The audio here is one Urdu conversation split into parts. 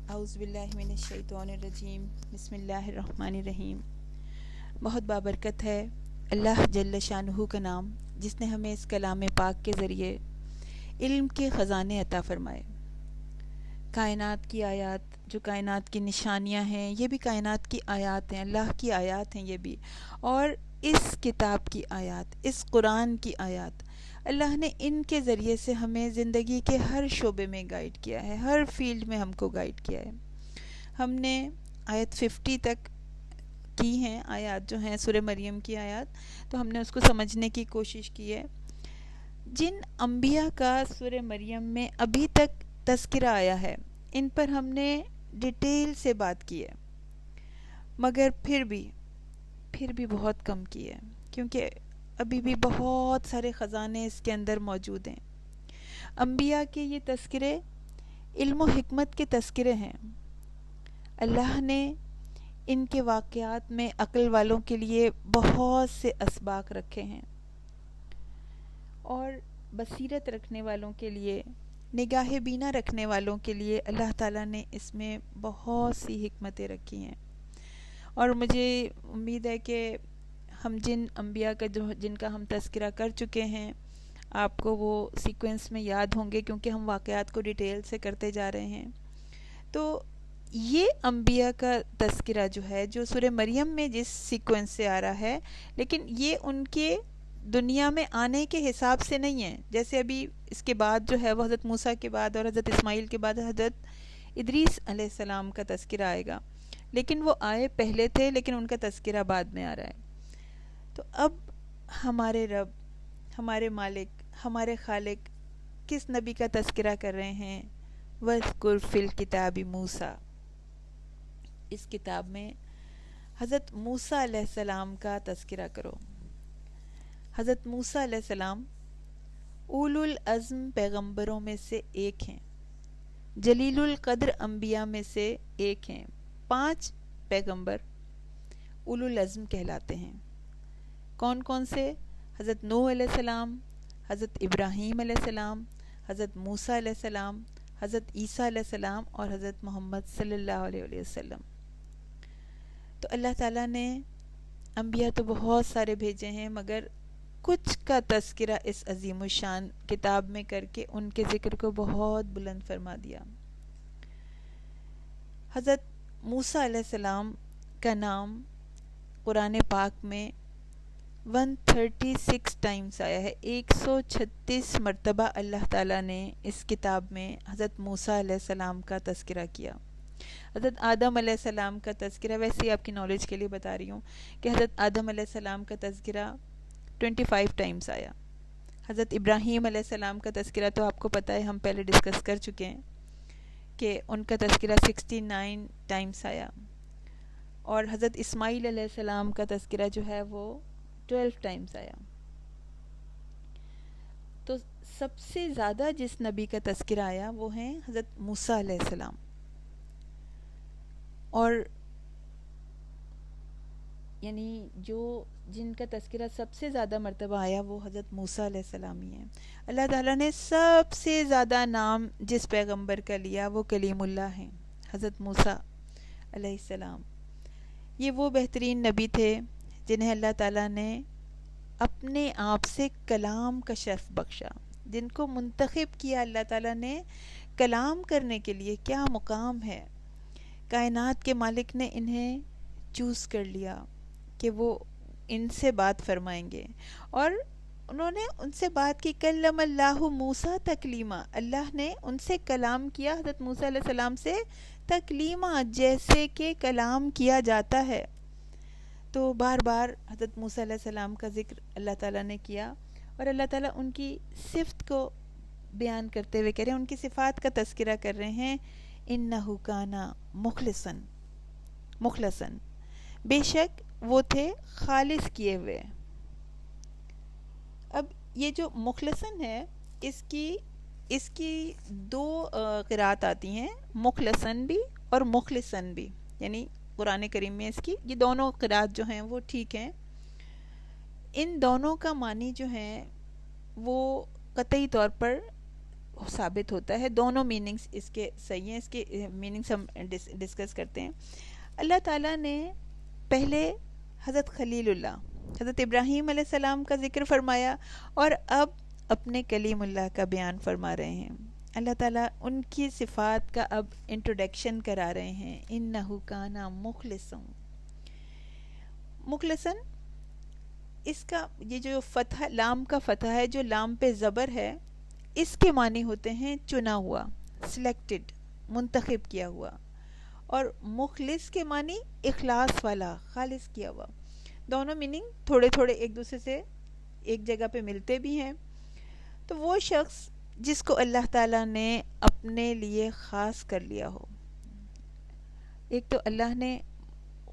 اعوذ باللہ من الشیطان الرجیم بسم اللہ الرحمن الرحیم۔ بہت بابرکت ہے اللہ جل شانہ کا نام، جس نے ہمیں اس کلام پاک کے ذریعے علم کے خزانے عطا فرمائے۔ کائنات کی آیات، جو کائنات کی نشانیاں ہیں، یہ بھی کائنات کی آیات ہیں، اللہ کی آیات ہیں یہ بھی، اور اس کتاب کی آیات، اس قرآن کی آیات، اللہ نے ان کے ذریعے سے ہمیں زندگی کے ہر شعبے میں گائیڈ کیا ہے، ہر فیلڈ میں ہم کو گائیڈ کیا ہے۔ ہم نے آیت 50 تک کی ہیں، آیات جو ہیں سورہ مریم کی آیات، تو ہم نے اس کو سمجھنے کی کوشش کی ہے۔ جن انبیاء کا سورہ مریم میں ابھی تک تذکرہ آیا ہے، ان پر ہم نے ڈیٹیل سے بات کی ہے، مگر پھر بھی بہت کم کی ہے، کیونکہ ابھی بھی بہت سارے خزانے اس کے اندر موجود ہیں۔ انبیاء کے یہ تذکرے علم و حکمت کے تذکرے ہیں۔ اللہ نے ان کے واقعات میں عقل والوں کے لیے بہت سے اسباق رکھے ہیں، اور بصیرت رکھنے والوں کے لیے، نگاہ بینا رکھنے والوں کے لیے اللہ تعالیٰ نے اس میں بہت سی حکمتیں رکھی ہیں۔ اور مجھے امید ہے کہ ہم جن انبیاء کا جن کا ہم تذکرہ کر چکے ہیں، آپ کو وہ سیکوینس میں یاد ہوں گے، کیونکہ ہم واقعات کو ڈیٹیل سے کرتے جا رہے ہیں۔ تو یہ انبیاء کا تذکرہ جو ہے، جو سورہ مریم میں جس سیکوینس سے آ رہا ہے، لیکن یہ ان کے دنیا میں آنے کے حساب سے نہیں ہے۔ جیسے ابھی اس کے بعد جو ہے وہ حضرت موسیٰ کے بعد اور حضرت اسماعیل کے بعد حضرت ادریس علیہ السلام کا تذکرہ آئے گا، لیکن وہ آئے پہلے تھے، لیکن ان کا تذکرہ بعد میں آ رہا ہے۔ تو اب ہمارے رب، ہمارے مالک، ہمارے خالق کس نبی کا تذکرہ کر رہے ہیں؟ وَاذْكُرْ فِي الْكِتَابِ مُوسیٰ، اس کتاب میں حضرت موسیٰ علیہ السلام کا تذکرہ کرو۔ حضرت موسیٰ علیہ السلام اولو العزم پیغمبروں میں سے ایک ہیں، جلیل القدر انبیاء میں سے ایک ہیں۔ 5 پیغمبر اولو العزم کہلاتے ہیں۔ کون کون سے؟ حضرت نوح علیہ السلام، حضرت ابراہیم علیہ السلام، حضرت موسیٰ علیہ السلام، حضرت عیسیٰ علیہ السلام اور حضرت محمد صلی اللہ علیہ وسلم۔ تو اللہ تعالیٰ نے انبیاء تو بہت سارے بھیجے ہیں، مگر کچھ کا تذکرہ اس عظیم الشان کتاب میں کر کے ان کے ذکر کو بہت بلند فرما دیا۔ حضرت موسیٰ علیہ السلام کا نام قرآن پاک میں 136 ٹائمز آیا ہے۔ 136 مرتبہ اللہ تعالیٰ نے اس کتاب میں حضرت موسیٰ علیہ السلام کا تذکرہ کیا۔ حضرت آدم علیہ السلام کا تذکرہ، ویسے ہی آپ کی نالج کے لیے بتا رہی ہوں کہ حضرت آدم علیہ السلام کا تذکرہ 25 ٹائمز آیا۔ حضرت ابراہیم علیہ السلام کا تذکرہ تو آپ کو پتہ ہے، ہم پہلے ڈسکس کر چکے ہیں کہ ان کا تذکرہ 69 ٹائمز آیا، اور حضرت اسماعیل علیہ السلام کا تذکرہ جو ہے وہ 12 ٹائمز آیا۔ تو سب سے زیادہ جس نبی کا تذکرہ آیا وہ ہیں حضرت موسیٰ علیہ السلام، اور یعنی جن کا تذکرہ سب سے زیادہ مرتبہ آیا وہ حضرت موسیٰ علیہ السلام ہی ہیں۔ اللہ تعالیٰ نے سب سے زیادہ نام جس پیغمبر کا لیا وہ کلیم اللہ ہیں، حضرت موسیٰ علیہ السلام۔ یہ وہ بہترین نبی تھے جنہیں اللہ تعالیٰ نے اپنے آپ سے کلام کا شرف بخشا، جن کو منتخب کیا اللہ تعالیٰ نے کلام کرنے کے لیے۔ کیا مقام ہے! کائنات کے مالک نے انہیں چوز کر لیا کہ وہ ان سے بات فرمائیں گے، اور انہوں نے ان سے بات کی۔ کلم اللہ موسیٰ تکلیما، اللہ نے ان سے کلام کیا، حضرت موسیٰ علیہ السلام سے تکلیما، جیسے کہ کلام کیا جاتا ہے۔ تو بار بار حضرت موسیٰ علیہ السلام کا ذکر اللہ تعالیٰ نے کیا، اور اللہ تعالیٰ ان کی صفت کو بیان کرتے ہوئے کہہ رہے ہیں، ان کی صفات کا تذکرہ کر رہے ہیں۔ انہ کان مخلصاً، بے شک وہ تھے خالص کیے ہوئے۔ اب یہ جو مخلصاً ہے، اس کی 2 قرات آتی ہیں، مخلصاً بھی اور مخلصاً بھی، یعنی قرآن کریم میں اس کی یہ دونوں قرات جو ہیں وہ ٹھیک ہیں۔ ان دونوں کا معنی جو ہے وہ قطعی طور پر ثابت ہوتا ہے. دونوں میننگز اس کے صحیح ہیں. اس کے میننگز ہم ڈسکس کرتے ہیں. اللہ تعالیٰ نے پہلے حضرت خلیل اللہ حضرت ابراہیم علیہ السلام کا ذکر فرمایا اور اب اپنے کلیم اللہ کا بیان فرما رہے ہیں. اللہ تعالیٰ ان کی صفات کا اب انٹروڈکشن کرا رہے ہیں. انہ کان مخلصا. مخلصا اس کا یہ جو فتح لام کا فتح ہے, جو لام پہ زبر ہے, اس کے معنی ہوتے ہیں چنا ہوا, سلیکٹڈ, منتخب کیا ہوا. اور مخلص کے معنی اخلاص والا, خالص کیا ہوا. دونوں میننگ تھوڑے تھوڑے ایک دوسرے سے ایک جگہ پہ ملتے بھی ہیں. تو وہ شخص جس کو اللہ تعالیٰ نے اپنے لیے خاص کر لیا ہو. ایک تو اللہ نے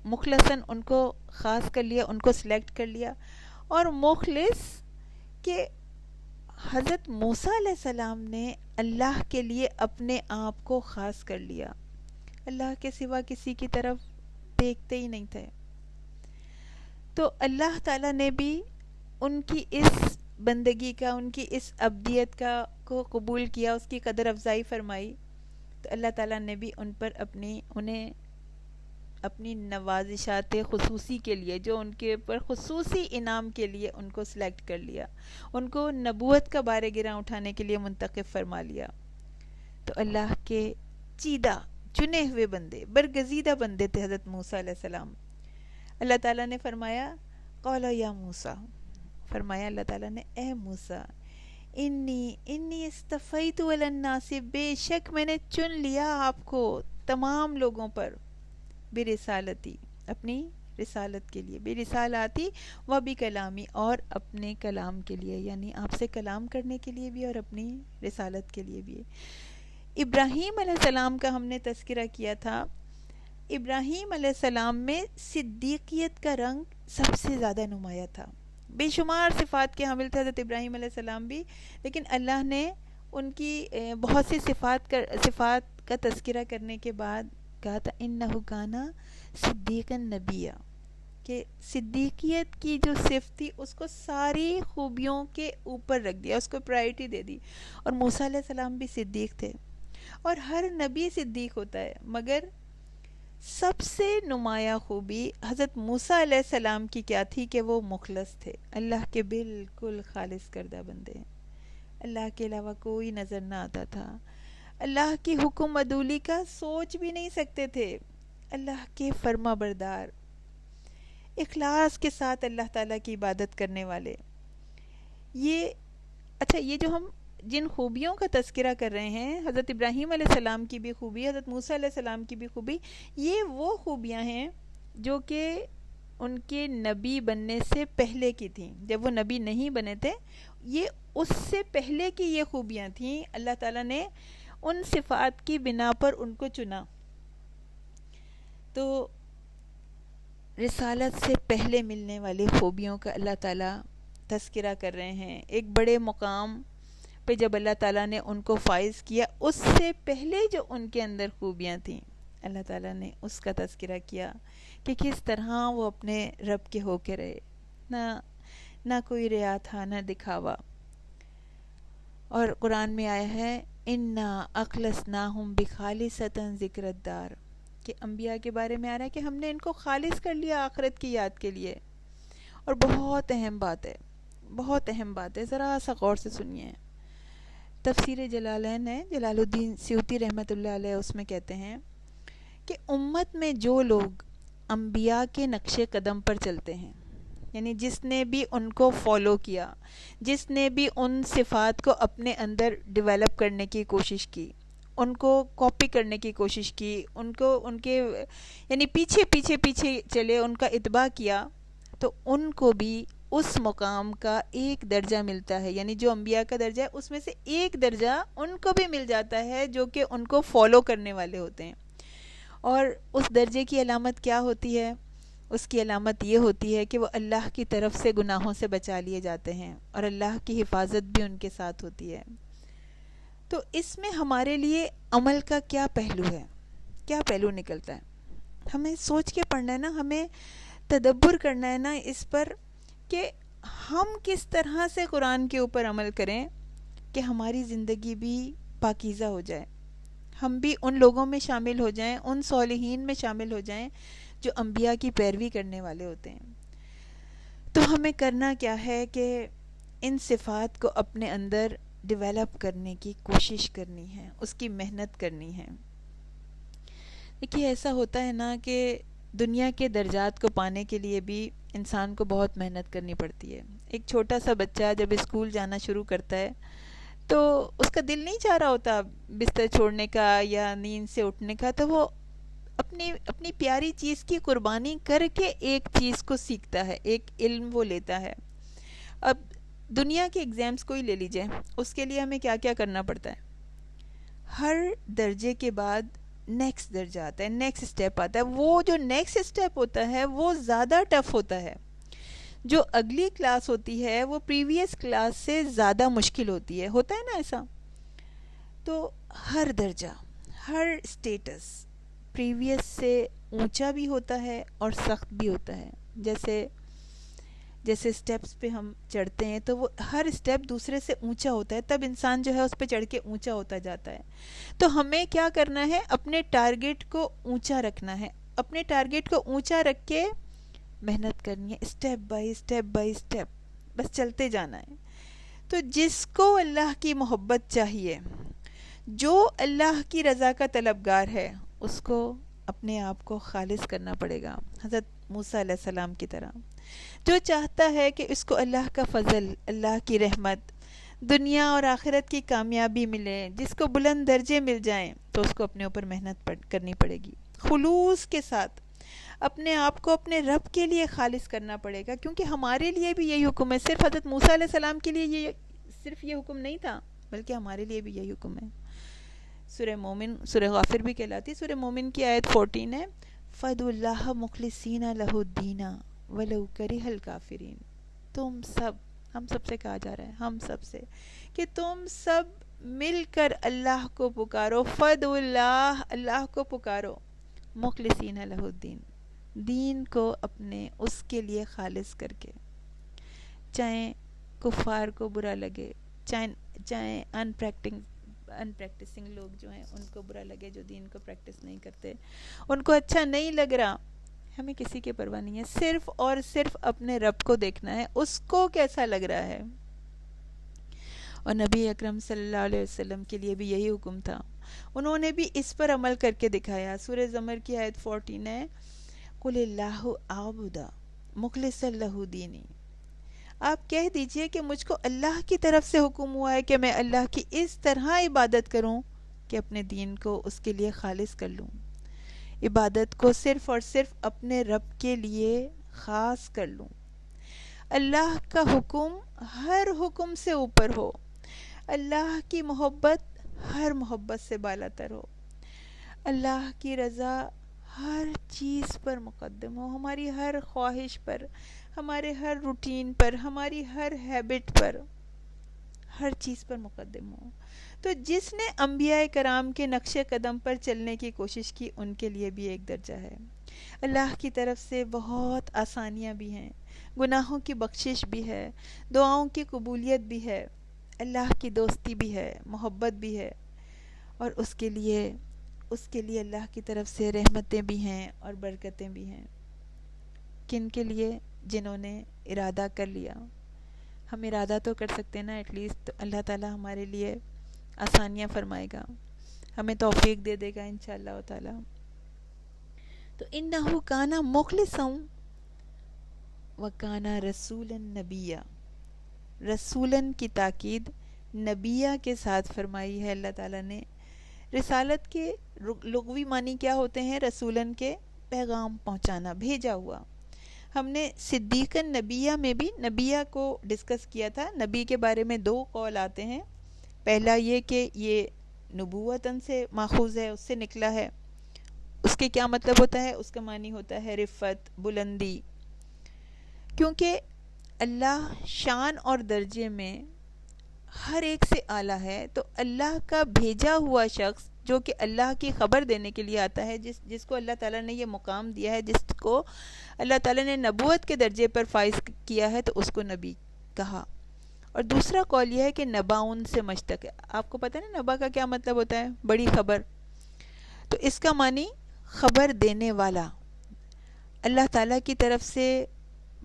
مخلصاً ان کو خاص کر لیا, ان کو سلیکٹ کر لیا. اور مخلص کہ حضرت موسیٰ علیہ السلام نے اللہ کے لیے اپنے آپ کو خاص کر لیا. اللہ کے سوا کسی کی طرف دیکھتے ہی نہیں تھے. تو اللہ تعالیٰ نے بھی ان کی اس بندگی کا, ان کی اس عبدیت کا کو قبول کیا, اس کی قدر افزائی فرمائی. تو اللہ تعالیٰ نے بھی ان پر انہیں اپنی نوازشات خصوصی کے لیے, جو ان کے اوپر خصوصی انعام کے لیے ان کو سلیکٹ کر لیا, ان کو نبوت کا بارِ گراں اٹھانے کے لیے منتخب فرما لیا. تو اللہ کے چیدہ چنے ہوئے بندے, برگزیدہ بندے تھے حضرت موسیٰ علیہ السلام. اللہ تعالیٰ نے فرمایا قال یا موسیٰ, فرمایا اللہ تعالیٰ نے اے موسیٰ, انی استفیت علی الناس, بے شک میں نے چن لیا آپ کو تمام لوگوں پر, برسالتی, اپنی رسالت کے لیے, برسالاتی و بکلامی, اور اپنے کلام کے لیے, یعنی آپ سے کلام کرنے کے لیے بھی اور اپنی رسالت کے لیے بھی. ابراہیم علیہ السلام کا ہم نے تذکرہ کیا تھا. ابراہیم علیہ السلام میں صدیقیت کا رنگ سب سے زیادہ نمایاں تھا. بے شمار صفات کے حامل تھے حضرت ابراہیم علیہ السلام بھی, لیکن اللہ نے ان کی بہت سی صفات کا تذکرہ کرنے کے بعد کہا تھا انہ کان صدیقا نبیہ, کہ صدیقیت کی جو صفت تھی اس کو ساری خوبیوں کے اوپر رکھ دیا, اس کو پرائرٹی دے دی. اور موسیٰ علیہ السلام بھی صدیق تھے, اور ہر نبی صدیق ہوتا ہے, مگر سب سے نمایاں خوبی حضرت موسیٰ علیہ السلام کی کیا تھی کہ وہ مخلص تھے, اللہ کے بالکل خالص کردہ بندے. اللہ کے علاوہ کوئی نظر نہ آتا تھا, اللہ کی حکم عدولی کا سوچ بھی نہیں سکتے تھے, اللہ کے فرما بردار, اخلاص کے ساتھ اللہ تعالیٰ کی عبادت کرنے والے. یہ اچھا, یہ جو ہم جن خوبیوں کا تذکرہ کر رہے ہیں, حضرت ابراہیم علیہ السلام کی بھی خوبی, حضرت موسیٰ علیہ السلام کی بھی خوبی, یہ وہ خوبیاں ہیں جو کہ ان کے نبی بننے سے پہلے کی تھیں. جب وہ نبی نہیں بنے تھے, یہ اس سے پہلے کی یہ خوبیاں تھیں. اللہ تعالیٰ نے ان صفات کی بنا پر ان کو چنا. تو رسالت سے پہلے ملنے والی خوبیوں کا اللہ تعالیٰ تذکرہ کر رہے ہیں. ایک بڑے مقام پہ جب اللہ تعالیٰ نے ان کو فائز کیا, اس سے پہلے جو ان کے اندر خوبیاں تھیں اللہ تعالیٰ نے اس کا تذکرہ کیا کہ کس طرح وہ اپنے رب کے ہو کے رہے, نہ کوئی ریا تھا, نہ دکھاوا. اور قرآن میں آیا ہے انا اخلصناہم بخالصۃ ذکر الدار, کہ انبیاء کے بارے میں آ رہا ہے کہ ہم نے ان کو خالص کر لیا آخرت کی یاد کے لیے. اور بہت اہم بات ہے, بہت اہم بات ہے, ذرا سا غور سے سنیے. تفسیر جلالین ہے, جلال الدین سیوطی رحمۃ اللہ علیہ, اس میں کہتے ہیں کہ امت میں جو لوگ انبیاء کے نقش قدم پر چلتے ہیں, یعنی جس نے بھی ان کو فالو کیا, جس نے بھی ان صفات کو اپنے اندر ڈیولپ کرنے کی کوشش کی, ان کو کاپی کرنے کی کوشش کی, ان کو ان کے یعنی پیچھے چلے, ان کا اتباع کیا, تو ان کو بھی اس مقام کا ایک درجہ ملتا ہے. یعنی جو انبیاء کا درجہ ہے اس میں سے ایک درجہ ان کو بھی مل جاتا ہے جو کہ ان کو فالو کرنے والے ہوتے ہیں. اور اس درجے کی علامت کیا ہوتی ہے؟ اس کی علامت یہ ہوتی ہے کہ وہ اللہ کی طرف سے گناہوں سے بچا لیے جاتے ہیں, اور اللہ کی حفاظت بھی ان کے ساتھ ہوتی ہے. تو اس میں ہمارے لیے عمل کا کیا پہلو ہے, کیا پہلو نکلتا ہے؟ ہمیں سوچ کے پڑھنا ہے نا, ہمیں تدبر کرنا ہے نا اس پر کہ ہم کس طرح سے قرآن کے اوپر عمل کریں کہ ہماری زندگی بھی پاکیزہ ہو جائے، ہم بھی ان لوگوں میں شامل ہو جائیں، ان صالحین میں شامل ہو جائیں جو انبیاء کی پیروی کرنے والے ہوتے ہیں۔ تو ہمیں کرنا کیا ہے کہ ان صفات کو اپنے اندر ڈیولپ کرنے کی کوشش کرنی ہے، اس کی محنت کرنی ہے۔ دیکھیے ایسا ہوتا ہے نا کہ دنیا کے درجات کو پانے کے لیے بھی انسان کو بہت محنت کرنی پڑتی ہے۔ ایک چھوٹا سا بچہ جب اسکول جانا شروع کرتا ہے تو اس کا دل نہیں چاہ رہا ہوتا بستر چھوڑنے کا یا نیند سے اٹھنے کا، تو وہ اپنی پیاری چیز کی قربانی کر کے ایک چیز کو سیکھتا ہے، ایک علم وہ لیتا ہے۔ اب دنیا کے ایگزامز کو ہی لے لیجئے، اس کے لیے ہمیں کیا کیا کرنا پڑتا ہے؟ ہر درجے کے بعد نیکسٹ درجہ آتا ہے، نیکسٹ اسٹیپ آتا ہے۔ وہ جو نیکسٹ اسٹیپ ہوتا ہے وہ زیادہ ٹف ہوتا ہے، جو اگلی کلاس ہوتی ہے وہ پریویس کلاس سے زیادہ مشکل ہوتی ہے، ہوتا ہے نا ایسا؟ تو ہر درجہ، ہر اسٹیٹس پریویس سے اونچا بھی ہوتا ہے اور سخت بھی ہوتا ہے۔ جیسے اسٹیپس پہ ہم چڑھتے ہیں تو وہ ہر اسٹیپ دوسرے سے اونچا ہوتا ہے، تب انسان جو ہے اس پہ چڑھ کے اونچا ہوتا جاتا ہے۔ تو ہمیں کیا کرنا ہے؟ اپنے ٹارگٹ کو اونچا رکھنا ہے، اپنے ٹارگٹ کو اونچا رکھ کے محنت کرنی ہے، اسٹیپ بائی اسٹیپ، بس چلتے جانا ہے۔ تو جس کو اللہ کی محبت چاہیے، جو اللہ کی رضا کا طلبگار ہے، اس کو اپنے آپ کو خالص کرنا پڑے گا، حضرت موسیٰ علیہ السلام کی طرح۔ جو چاہتا ہے کہ اس کو اللہ کا فضل، اللہ کی رحمت، دنیا اور آخرت کی کامیابی ملے، جس کو بلند درجے مل جائیں، تو اس کو اپنے اوپر محنت کرنی پڑے گی، خلوص کے ساتھ اپنے آپ کو اپنے رب کے لیے خالص کرنا پڑے گا، کیونکہ ہمارے لیے بھی یہی حکم ہے۔ صرف حضرت موسیٰ علیہ السلام کے لیے صرف یہ حکم نہیں تھا، بلکہ ہمارے لیے بھی یہی حکم ہے۔ سورہ مومن، سورہ غافر بھی کہلاتی ہے، سورہ مومن کی آیت 14 ہے، فَادْعُوا اللَّهَ مُخْلِصِينَ لَهُ الدِّينَ وَلَوْ كَرِهَ الْكَافِرِينَ۔ تم سب، ہم سب سے کہا جا رہا ہے، ہم سب سے، کہ تم سب مل کر اللہ کو پکارو، فَادْعُوا اللَّهَ، اللہ کو پکارو، مُخْلِصِينَ لَهُ الدِّينَ، دین کو اپنے اس کے لیے خالص کر کے، چاہے کفار کو برا لگے، چاہے ان پریکٹسنگ لوگ جو ہیں ان کو برا لگے، جو دین کو پریکٹس نہیں کرتے، ان کو اچھا نہیں لگ رہا، ہمیں کسی کی پرواہ نہیں ہے، صرف اور صرف اپنے رب کو دیکھنا ہے، اس کو کیسا لگ رہا ہے۔ اور نبی اکرم صلی اللہ علیہ وسلم کے لیے بھی یہی حکم تھا، انہوں نے بھی اس پر عمل کر کے دکھایا۔ سورہ زمر کی آیت 14 ہے، قُلِ اللَّهُ أَعْبُدَ مُخْلِصًا لَهُ دِينِي، آپ کہہ دیجئے کہ مجھ کو اللہ کی طرف سے حکم ہوا ہے کہ میں اللہ کی اس طرح عبادت کروں کہ اپنے دین کو اس کے لیے خالص کر لوں، عبادت کو صرف اور صرف اپنے رب کے لیے خاص کر لوں، اللہ کا حکم ہر حکم سے اوپر ہو، اللہ کی محبت ہر محبت سے بالا تر ہو، اللہ کی رضا ہر چیز پر مقدم ہو، ہماری ہر خواہش پر، ہمارے ہر روٹین پر، ہماری ہر ہیبٹ پر، ہر چیز پر مقدم ہو۔ تو جس نے انبیاء کرام کے نقش قدم پر چلنے کی کوشش کی، ان کے لیے بھی ایک درجہ ہے۔ اللہ کی طرف سے بہت آسانیاں بھی ہیں، گناہوں کی بخشش بھی ہے، دعاؤں کی قبولیت بھی ہے، اللہ کی دوستی بھی ہے، محبت بھی ہے، اور اس کے لیے اللہ کی طرف سے رحمتیں بھی ہیں اور برکتیں بھی ہیں۔ کن کے لیے؟ جنہوں نے ارادہ کر لیا۔ ہم ارادہ تو کر سکتے ہیں نا ایٹ لیسٹ، تو اللہ تعالی ہمارے لیے آسانیاں فرمائے گا، ہمیں توفیق دے دے گا انشاءاللہ تعالی۔ تو انہو کانا مخلصا وکانا رسولا نبیا، رسولن کی تاکید نبیہ کے ساتھ فرمائی ہے اللہ تعالیٰ نے۔ رسالت کے لغوی معنی کیا ہوتے ہیں؟ رسولن کے پیغام پہنچانا، بھیجا ہوا۔ ہم نے صدیق نبیہ میں بھی نبیہ کو ڈسکس کیا تھا۔ نبی کے بارے میں 2 قول آتے ہیں، پہلا یہ کہ یہ نبوتاً سے ماخوذ ہے، اس سے نکلا ہے۔ اس کے کیا مطلب ہوتا ہے؟ اس کا معنی ہوتا ہے رفت، بلندی، کیونکہ اللہ شان اور درجے میں ہر ایک سے اعلیٰ ہے، تو اللہ کا بھیجا ہوا شخص جو کہ اللہ کی خبر دینے کے لیے آتا ہے، جس کو اللہ تعالیٰ نے یہ مقام دیا ہے، جس کو اللہ تعالیٰ نے نبوت کے درجے پر فائز کیا ہے، تو اس کو نبی کہا۔ اور دوسرا قول یہ ہے کہ نباؤن سے مشتق ہے. آپ کو پتہ ہے نا نبا کا کیا مطلب ہوتا ہے؟ بڑی خبر. تو اس کا معنی خبر دینے والا. اللہ تعالیٰ کی طرف سے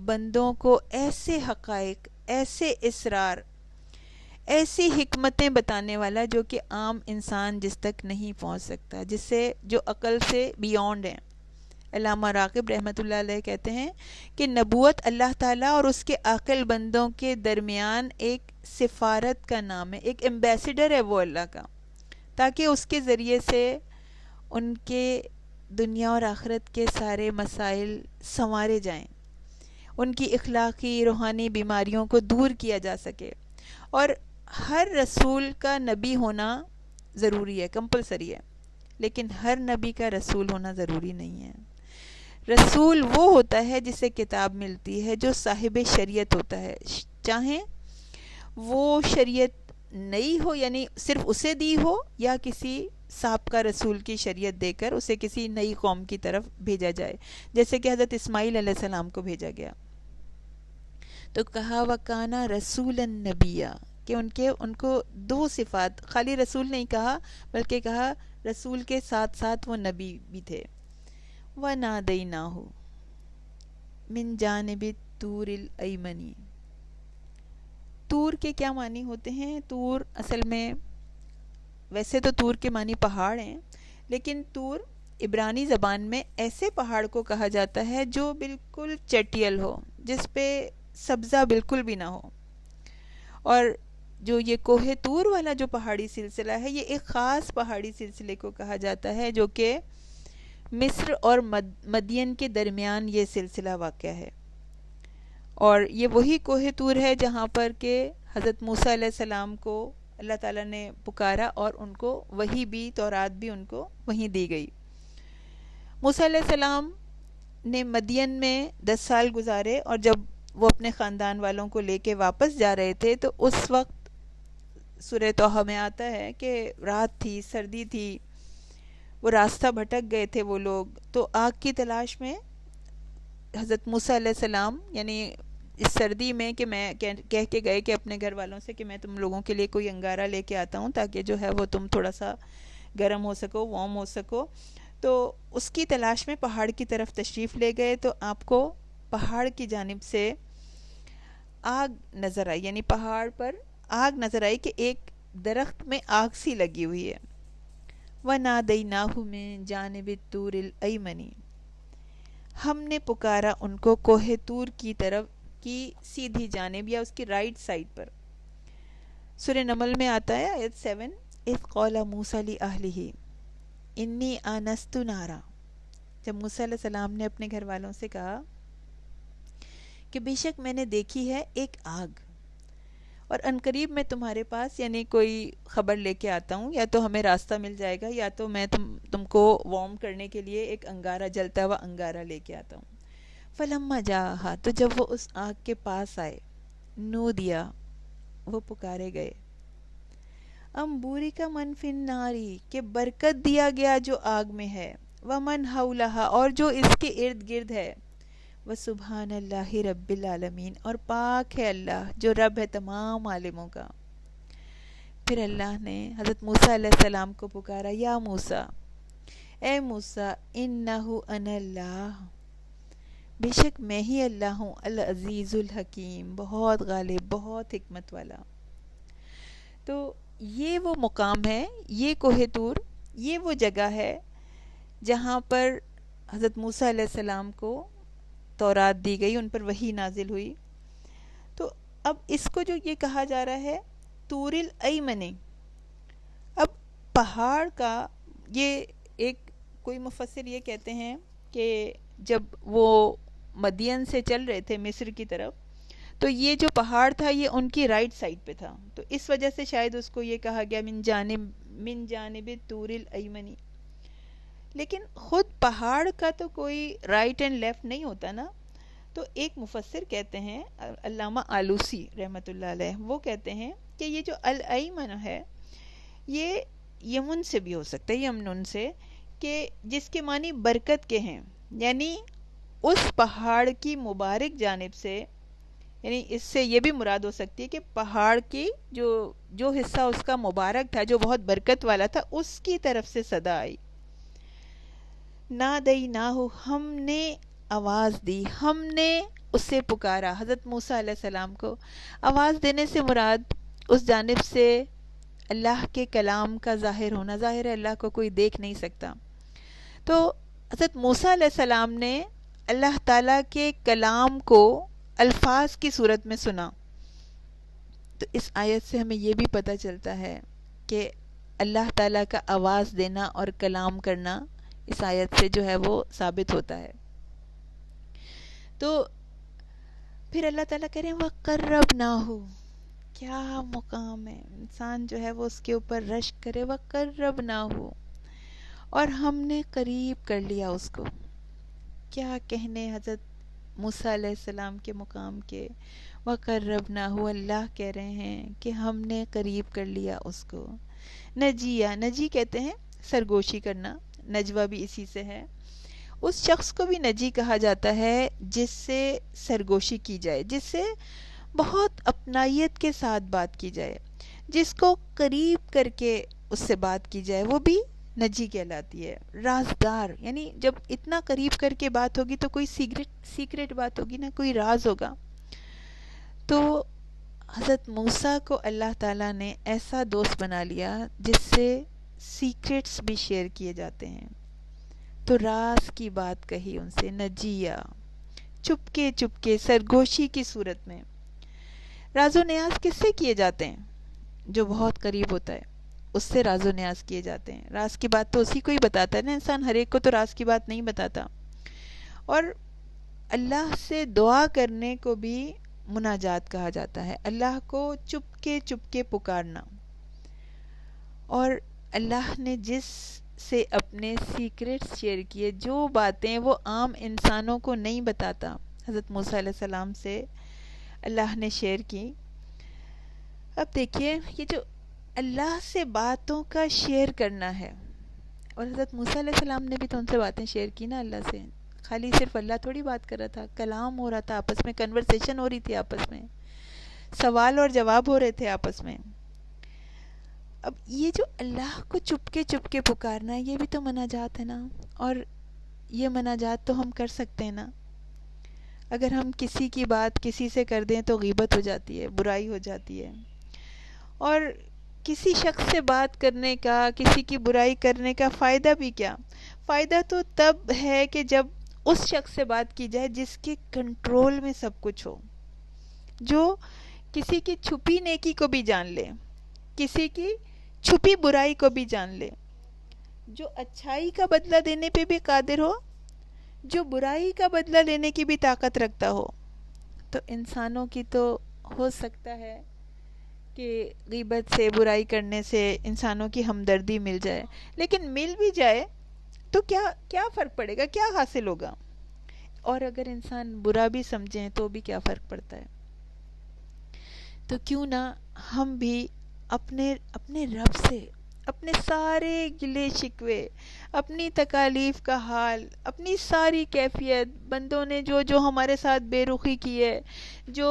بندوں کو ایسے حقائق، ایسے اسرار، ایسی حکمتیں بتانے والا جو کہ عام انسان جس تک نہیں پہنچ سکتا، جس سے جو عقل سے بیونڈ ہیں. علامہ راغب رحمۃ اللہ علیہ کہتے ہیں کہ نبوت اللہ تعالیٰ اور اس کے عاقل بندوں کے درمیان ایک سفارت کا نام ہے، ایک ایمبیسڈر ہے وہ اللہ کا، تاکہ اس کے ذریعے سے ان کے دنیا اور آخرت کے سارے مسائل سنوارے جائیں، ان کی اخلاقی روحانی بیماریوں کو دور کیا جا سکے. اور ہر رسول کا نبی ہونا ضروری ہے، کمپلسری ہے، لیکن ہر نبی کا رسول ہونا ضروری نہیں ہے. رسول وہ ہوتا ہے جسے کتاب ملتی ہے، جو صاحب شریعت ہوتا ہے، چاہیں وہ شریعت نئی ہو، یعنی صرف اسے دی ہو، یا کسی سابقہ رسول کی شریعت دے کر اسے کسی نئی قوم کی طرف بھیجا جائے، جیسے کہ حضرت اسماعیل علیہ السلام کو بھیجا گیا. تو کہا وَكَانَ رَسُولًا نَبِيًّا کہ ان کو دو صفات، خالی رسول نہیں کہا بلکہ کہا رسول کے ساتھ ساتھ وہ نبی بھی تھے. وَنَادَيْنَاهُ مِن جَانِبِ الطُّورِ الْأَيْمَنِ. طور کے کیا معنی ہوتے ہیں؟ طور اصل میں ویسے تو طور کے معنی پہاڑ ہیں، لیکن طور عبرانی زبان میں ایسے پہاڑ کو کہا جاتا ہے جو بالکل چٹیل ہو، جس پہ سبزہ بالکل بھی نہ ہو. اور جو یہ کوہ طور والا جو پہاڑی سلسلہ ہے، یہ ایک خاص پہاڑی سلسلے کو کہا جاتا ہے جو کہ مصر اور مدین کے درمیان یہ سلسلہ واقع ہے. اور یہ وہی کوہ طور ہے جہاں پر کہ حضرت موسیٰ علیہ السلام کو اللہ تعالیٰ نے پکارا اور ان کو وحی بھی، تورات بھی ان کو وہیں دی گئی. موسیٰ علیہ السلام نے مدین میں 10 سال گزارے، اور جب وہ اپنے خاندان والوں کو لے کے واپس جا رہے تھے تو اس وقت سورہ طٰہٰ میں آتا ہے کہ رات تھی، سردی تھی، وہ راستہ بھٹک گئے تھے وہ لوگ. تو آگ کی تلاش میں حضرت موسیٰ علیہ السلام، یعنی اس سردی میں کہ میں کہہ کے گئے کہ اپنے گھر والوں سے کہ میں تم لوگوں کے لیے کوئی انگارہ لے کے آتا ہوں تاکہ جو ہے وہ تم تھوڑا سا گرم ہو سکو، وارم ہو سکو. تو اس کی تلاش میں پہاڑ کی طرف تشریف لے گئے تو آپ کو پہاڑ کی جانب سے آگ نظر آئی، یعنی پہاڑ پر آگ نظر آئی کہ ایک درخت میں آگ سی لگی ہوئی ہے. وَنَادَيْنَاهُ مِن جَانِبِ الطُّورِ الْأَيْمَنِ. ہم نے پکارا ان کو کوہ طور کی طرف کی سیدھی جانب، یا اس کی رائٹ سائڈ پر. سورہ نمل میں آتا ہے آیت 7، اِذْ قَالَ مُوسَىٰ لِأَهْلِهِ اِنِّي آنَسْتُ نَارًا. جب موسیٰ علیہ السلام نے اپنے گھر والوں سے کہا کہ بے شک میں نے دیکھی ہے ایک آگ، اور عنقریب میں تمہارے پاس یعنی کوئی خبر لے کے آتا ہوں، یا تو ہمیں راستہ مل جائے گا، یا تو میں تم کو وارم کرنے کے لیے ایک انگارہ، جلتا ہوا انگارہ لے کے آتا ہوں. فَلَمَّا جَاءَهَا، تو جب وہ اس آگ کے پاس آئے، نودیا، وہ پکارے گئے، بورک من فی النار، کہ برکت دیا گیا جو آگ میں ہے، ومن حولہا، اور جو اس کے ارد گرد ہے، وسبحان اللہ رب العالمین، اور پاک ہے اللہ جو رب ہے تمام عالموں کا. پھر اللہ نے حضرت موسیٰ علیہ السلام کو پکارا، یا موسیٰ، اے موسیٰ، انہ انا اللہ، بے شک میں ہی اللہ ہوں، العزیز الحکیم، بہت غالب، بہت حکمت والا. تو یہ وہ مقام ہے، یہ کوہ طور، یہ وہ جگہ ہے جہاں پر حضرت موسیٰ علیہ السلام کو تورات دی گئی، ان پر وحی نازل ہوئی. تو اب اس کو جو یہ کہا جا رہا ہے طور الایمن، اب پہاڑ کا یہ ایک کوئی مفسر یہ کہتے ہیں کہ جب وہ مدین سے چل رہے تھے مصر کی طرف، تو یہ جو پہاڑ تھا یہ ان کی رائٹ سائڈ پہ تھا، تو اس وجہ سے شاید اس کو یہ کہا گیا من جانب طور الایمن. لیکن خود پہاڑ کا تو کوئی رائٹ اینڈ لیفٹ نہیں ہوتا نا. تو ایک مفسر کہتے ہیں علامہ آلوسی رحمۃ اللہ علیہ، وہ کہتے ہیں کہ یہ جو الایمن ہے یہ یمن سے بھی ہو سکتا ہے، یمن سے، کہ جس کے معنی برکت کے ہیں، یعنی اس پہاڑ کی مبارک جانب سے یعنی اس سے یہ بھی مراد ہو سکتی ہے کہ پہاڑ کی جو حصہ اس کا مبارک تھا، جو بہت برکت والا تھا، اس کی طرف سے صدا آئی. نادیناہ، ہم نے آواز دی، ہم نے اس سے پکارا. حضرت موسیٰ علیہ السلام کو آواز دینے سے مراد اس جانب سے اللہ کے کلام کا ظاہر ہونا. ظاہر ہے اللہ کو کوئی دیکھ نہیں سکتا، تو حضرت موسیٰ علیہ السلام نے اللہ تعالیٰ کے کلام کو الفاظ کی صورت میں سنا. تو اس آیت سے ہمیں یہ بھی پتہ چلتا ہے کہ اللہ تعالیٰ کا آواز دینا اور کلام کرنا اس آیت سے جو ہے وہ ثابت ہوتا ہے. تو پھر اللہ تعالیٰ کہہ رہے ہیں وَقَرَّبْنَاهُ، کیا مقام ہے، انسان جو ہے وہ اس کے اوپر رشک کرے. وَقَرَّبْنَاهُ، اور ہم نے قریب کر لیا اس کو. کیا کہنے حضرت موسیٰ علیہ السلام کے مقام کے. وَقَرَّبْنَاهُ، اللہ کہہ رہے ہیں کہ ہم نے قریب کر لیا اس کو. نجیہ، نجی کہتے ہیں سرگوشی کرنا، نجوہ بھی اسی سے ہے. اس شخص کو بھی نجی کہا جاتا ہے جس سے سرگوشی کی جائے، جس سے بہت اپنائیت کے ساتھ بات کی جائے، جس کو قریب کر کے اس سے بات کی جائے، وہ بھی نجی کہلاتی ہے. رازدار، یعنی جب اتنا قریب کر کے بات ہوگی تو کوئی سیکرٹ بات ہوگی نا، کوئی راز ہوگا. تو حضرت موسیٰ کو اللہ تعالیٰ نے ایسا دوست بنا لیا جس سے سیکرٹس بھی شیئر کیے جاتے ہیں. تو راز کی بات کہی ان سے. نجیہ، چپکے چپکے سرگوشی کی صورت میں. راز و نیاز کس سے کیے جاتے ہیں؟ جو بہت قریب ہوتا ہے اس سے راز و نیاز کیے جاتے ہیں. راز کی بات تو اسی کو ہی بتاتا ہے نا انسان، ہر ایک کو تو راز کی بات نہیں بتاتا. اور اللہ سے دعا کرنے کو بھی مناجات کہا جاتا ہے، اللہ کو چپکے چپکے پکارنا. اور اللہ نے جس سے اپنے سیکرٹس شیئر کیے، جو باتیں وہ عام انسانوں کو نہیں بتاتا، حضرت موسیٰ علیہ السلام سے اللہ نے شیئر کی. اب دیکھیے یہ جو اللہ سے باتوں کا شیئر کرنا ہے، اور حضرت موسیٰ علیہ السلام نے بھی تو ان سے باتیں شیئر کی نا اللہ سے. خالی صرف اللہ تھوڑی بات کر رہا تھا، کلام ہو رہا تھا آپس میں، کنورسیشن ہو رہی تھی آپس میں، سوال اور جواب ہو رہے تھے آپس میں. اب یہ جو اللہ کو چپکے چپکے پکارنا ہے، یہ بھی تو مناجات ہے نا. اور یہ مناجات تو ہم کر سکتے ہیں نا. اگر ہم کسی کی بات کسی سے کر دیں تو غیبت ہو جاتی ہے، برائی ہو جاتی ہے. اور کسی شخص سے بات کرنے کا، کسی کی برائی کرنے کا فائدہ بھی کیا؟ فائدہ تو تب ہے کہ جب اس شخص سے بات کی جائے جس کے کنٹرول میں سب کچھ ہو، جو کسی کی چھپی نیکی کو بھی جان لے، کسی کی چھپی برائی کو بھی جان لے، جو اچھائی کا بدلہ دینے پہ بھی قادر ہو، جو برائی کا بدلہ لینے کی بھی طاقت رکھتا ہو. تو انسانوں کی تو ہو سکتا ہے کہ غیبت سے، برائی کرنے سے انسانوں کی ہمدردی مل جائے، لیکن مل بھی جائے تو کیا فرق پڑے گا، کیا حاصل ہوگا؟ اور اگر انسان برا بھی سمجھیں تو بھی کیا فرق پڑتا ہے؟ تو کیوں نہ ہم بھی اپنے رب سے اپنے سارے گلے شکوے، اپنی تکالیف کا حال، اپنی ساری کیفیت، بندوں نے جو ہمارے ساتھ بے رخی کی ہے، جو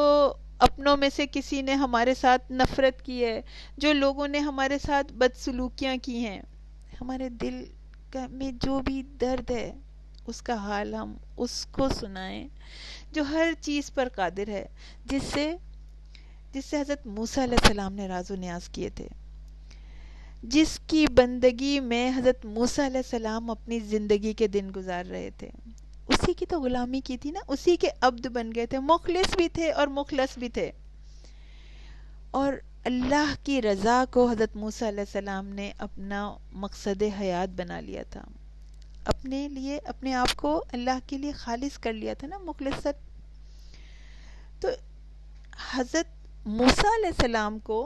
اپنوں میں سے کسی نے ہمارے ساتھ نفرت کی ہے، جو لوگوں نے ہمارے ساتھ بدسلوکیاں کی ہیں، ہمارے دل میں جو بھی درد ہے اس کا حال ہم اس کو سنائیں جو ہر چیز پر قادر ہے، جس سے حضرت موسیٰ علیہ السلام نے راز و نیاز کیے تھے، جس کی بندگی میں حضرت موسیٰ علیہ السلام اپنی زندگی کے دن گزار رہے تھے. اسی کی تو غلامی کی تھی نا، اسی کے عبد بن گئے تھے، مخلص بھی تھے اور مخلص بھی تھے. اور اللہ کی رضا کو حضرت موسیٰ علیہ السلام نے اپنا مقصد حیات بنا لیا تھا، اپنے لیے اپنے آپ کو اللہ کے لیے خالص کر لیا تھا نا، مخلصت. تو حضرت موسیٰ علیہ السلام کو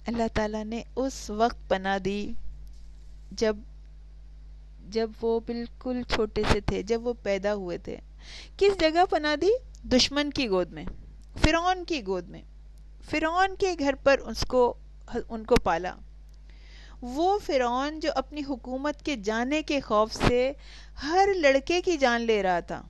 اللہ تعالیٰ نے اس وقت پناہ دی جب وہ بالکل چھوٹے سے تھے، جب وہ پیدا ہوئے تھے. کس جگہ پناہ دی؟ دشمن کی گود میں، فرعون کی گود میں، فرعون کے گھر پر ان کو پالا. وہ فرعون جو اپنی حکومت کے جانے کے خوف سے ہر لڑکے کی جان لے رہا تھا،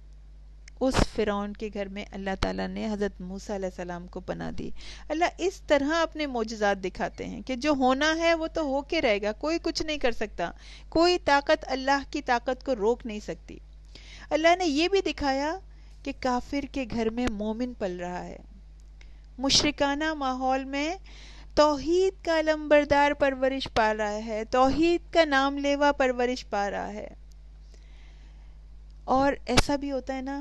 اس فرعون کے گھر میں اللہ تعالیٰ نے حضرت موسیٰ علیہ السلام کو پناہ دی. اللہ اس طرح اپنے معجزات دکھاتے ہیں کہ جو ہونا ہے وہ تو ہو کے رہے گا, کوئی کچھ نہیں کر سکتا, کوئی طاقت اللہ کی طاقت کو روک نہیں سکتی. اللہ نے یہ بھی دکھایا کہ کافر کے گھر میں مومن پل رہا ہے, مشرکانہ ماحول میں توحید کا علمبردار پرورش پا رہا ہے, توحید کا نام لیوا پرورش پا رہا ہے. اور ایسا بھی ہوتا ہے نا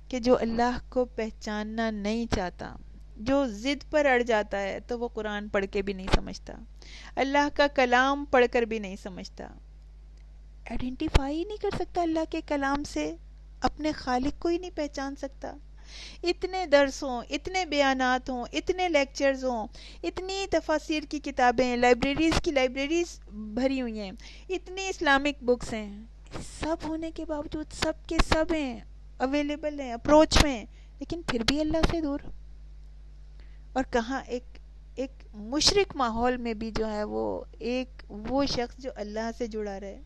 کہ جو اللہ کو پہچاننا نہیں چاہتا, جو ضد پر اڑ جاتا ہے, تو وہ قرآن پڑھ کے بھی نہیں سمجھتا, اللہ کا کلام پڑھ کر بھی نہیں سمجھتا, آئیڈینٹیفائی ہی نہیں کر سکتا اللہ کے کلام سے, اپنے خالق کو ہی نہیں پہچان سکتا. اتنے درس ہوں, اتنے بیانات ہوں, اتنے لیکچرز ہوں, اتنی تفاسیر کی کتابیں, لائبریریز کی لائبریریز بھری ہوئی ہیں, اتنی اسلامک بکس ہیں, سب ہونے کے باوجود سب کے سب ہیں, اویلیبل ہیں, اپروچ میں, لیکن پھر بھی اللہ سے دور. اور کہاں ایک مشرک ماحول میں بھی جو ہے وہ شخص جو اللہ سے جڑا رہے.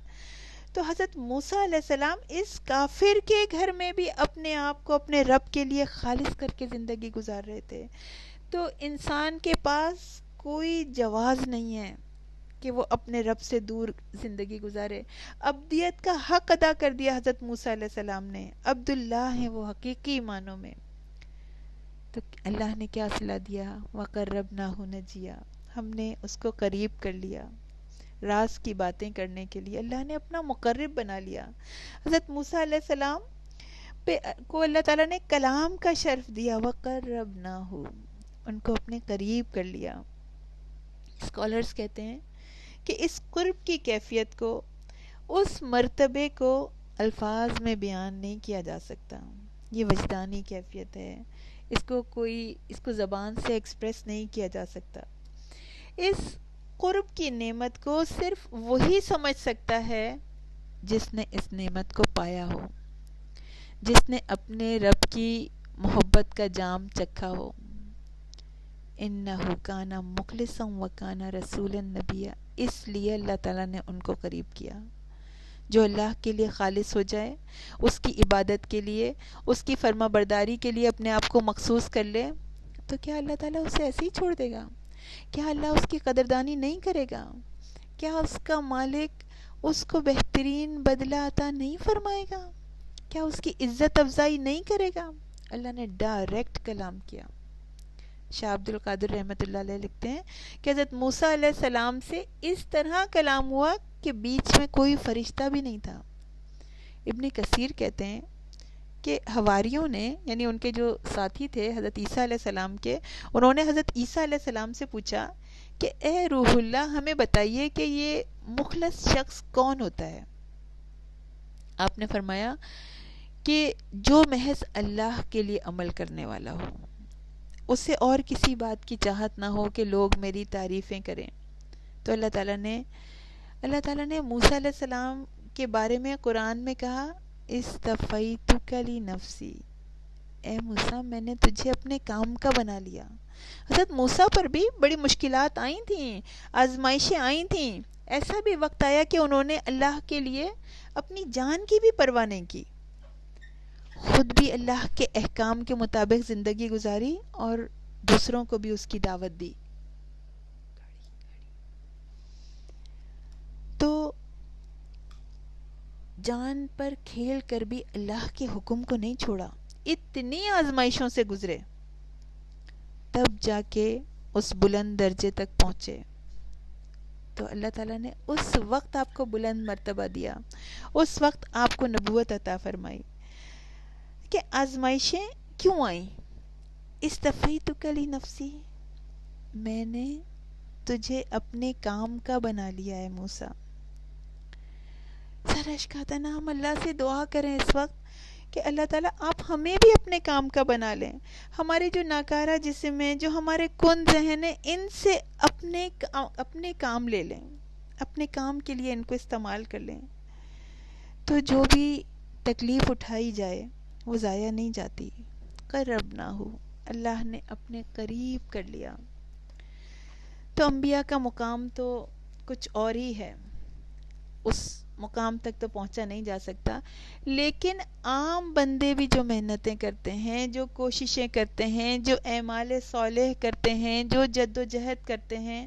تو حضرت موسیٰ علیہ السلام اس کافر کے گھر میں بھی اپنے آپ کو اپنے رب کے لیے خالص کر کے زندگی گزار رہے تھے. تو انسان کے پاس کوئی جواز نہیں ہے کہ وہ اپنے رب سے دور زندگی گزارے. عبدیت کا حق ادا کر دیا حضرت موسیٰ علیہ السلام نے, عبداللہ ہیں وہ حقیقی معنوں میں. تو اللہ نے کیا صلہ دیا, وَقَرَّبْنَاهُ نَجِيًّا, ہم نے اس کو قریب کر لیا, راز کی باتیں کرنے کے لیے اللہ نے اپنا مقرب بنا لیا. حضرت موسیٰ علیہ السلام پہ کو اللہ تعالیٰ نے کلام کا شرف دیا, وَقَرَّبْنَاهُ, ان کو اپنے قریب کر لیا. اسکالرز کہتے ہیں کہ اس قرب کی کیفیت کو, اس مرتبے کو الفاظ میں بیان نہیں کیا جا سکتا. یہ وجدانی کیفیت ہے, اس کو زبان سے ایکسپریس نہیں کیا جا سکتا. اس قرب کی نعمت کو صرف وہی سمجھ سکتا ہے جس نے اس نعمت کو پایا ہو, جس نے اپنے رب کی محبت کا جام چکھا ہو. اِنَّهُ كَانَ مُخْلِصًا وَكَانَ رَسُولًا نَبِيًّا, اس لیے اللہ تعالیٰ نے ان کو قریب کیا. جو اللہ کے لیے خالص ہو جائے, اس کی عبادت کے لیے, اس کی فرما برداری کے لیے اپنے آپ کو مخصوص کر لے, تو کیا اللہ تعالیٰ اسے ایسے ہی چھوڑ دے گا؟ کیا اللہ اس کی قدردانی نہیں کرے گا؟ کیا اس کا مالک اس کو بہترین بدلہ عطا نہیں فرمائے گا؟ کیا اس کی عزت افزائی نہیں کرے گا؟ اللہ نے ڈائریکٹ کلام کیا. شاہ عبد القادر رحمۃ اللہ علیہ لکھتے ہیں کہ حضرت موسیٰ علیہ السلام سے اس طرح کلام ہوا کہ بیچ میں کوئی فرشتہ بھی نہیں تھا. ابن کثیر کہتے ہیں کہ حواریوں نے, یعنی ان کے جو ساتھی تھے حضرت عیسیٰ علیہ السلام کے, انہوں نے حضرت عیسیٰ علیہ السلام سے پوچھا کہ اے روح اللہ, ہمیں بتائیے کہ یہ مخلص شخص کون ہوتا ہے. آپ نے فرمایا کہ جو محض اللہ کے لیے عمل کرنے والا ہو, اسے اور کسی بات کی چاہت نہ ہو کہ لوگ میری تعریفیں کریں. تو اللہ تعالیٰ نے موسیٰ علیہ السلام کے بارے میں قرآن میں کہا, اصطفیتک لنفسی, اے موسیٰ میں نے تجھے اپنے کام کا بنا لیا. حضرت موسیٰ پر بھی بڑی مشکلات آئی تھیں, آزمائشیں آئی تھیں. ایسا بھی وقت آیا کہ انہوں نے اللہ کے لیے اپنی جان کی بھی پرواہ نہیں کی, خود بھی اللہ کے احکام کے مطابق زندگی گزاری اور دوسروں کو بھی اس کی دعوت دی. تو جان پر کھیل کر بھی اللہ کے حکم کو نہیں چھوڑا, اتنی آزمائشوں سے گزرے, تب جا کے اس بلند درجے تک پہنچے. تو اللہ تعالیٰ نے اس وقت آپ کو بلند مرتبہ دیا, اس وقت آپ کو نبوت عطا فرمائی. کہ آزمائشیں کیوں آئیں؟ اصطفیتک لنفسی, میں نے تجھے اپنے کام کا بنا لیا ہے موسیٰ. سر اشک آتا نا, ہم اللہ سے دعا کریں اس وقت کہ اللہ تعالیٰ آپ ہمیں بھی اپنے کام کا بنا لیں. ہمارے جو ناکارہ جسم ہیں, جو ہمارے کن ذہن ہیں, ان سے اپنے کام لے لیں, اپنے کام کے لیے ان کو استعمال کر لیں. تو جو بھی تکلیف اٹھائی جائے وہ ضائع نہیں جاتی. قربناہ, اللہ نے اپنے قریب کر لیا. تو انبیاء کا مقام تو کچھ اور ہی ہے. اس مقام تک تو پہنچا نہیں جا سکتا، لیکن عام بندے بھی جو محنتیں کرتے ہیں، جو کوششیں کرتے ہیں، جو اعمال صالح کرتے ہیں، جو جد و جہد کرتے ہیں،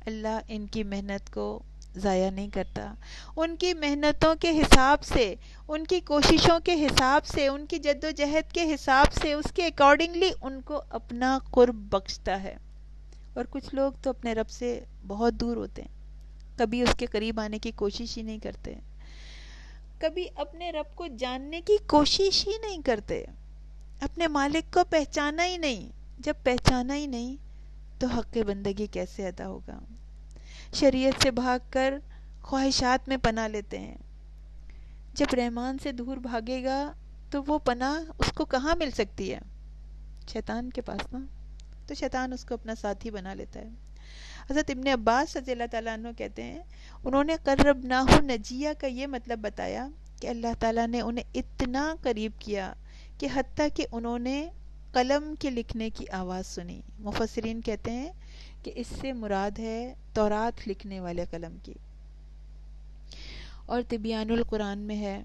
اللہ ان کی محنت کو ضائع نہیں کرتا. ان کی محنتوں کے حساب سے، ان کی کوششوں کے حساب سے، ان کی جد و جہد کے حساب سے، اس کے اکارڈنگلی ان کو اپنا قرب بخشتا ہے. اور کچھ لوگ تو اپنے رب سے بہت دور ہوتے ہیں، کبھی اس کے قریب آنے کی کوشش ہی نہیں کرتے، کبھی اپنے رب کو جاننے کی کوشش ہی نہیں کرتے، اپنے مالک کو پہچانا ہی نہیں. جب پہچانا ہی نہیں تو حق بندگی کیسے ادا ہوگا؟ شریعت سے بھاگ کر خواہشات میں پناہ لیتے ہیں. جب رحمان سے دور بھاگے گا تو وہ پناہ اس کو کہاں مل سکتی ہے؟ شیطان کے پاس نا. تو شیطان اس کو اپنا ساتھی بنا لیتا ہے. حضرت ابن عباس رضی اللہ تعالیٰ عنہ کہتے ہیں، انہوں نے قربناہ نجیہ کا یہ مطلب بتایا کہ اللہ تعالیٰ نے انہیں اتنا قریب کیا کہ حتیٰ کہ انہوں نے قلم کے لکھنے کی آواز سنی. مفسرین کہتے ہیں کہ اس سے مراد ہے تورات لکھنے والے قلم کی. اور تبیان القرآن میں ہے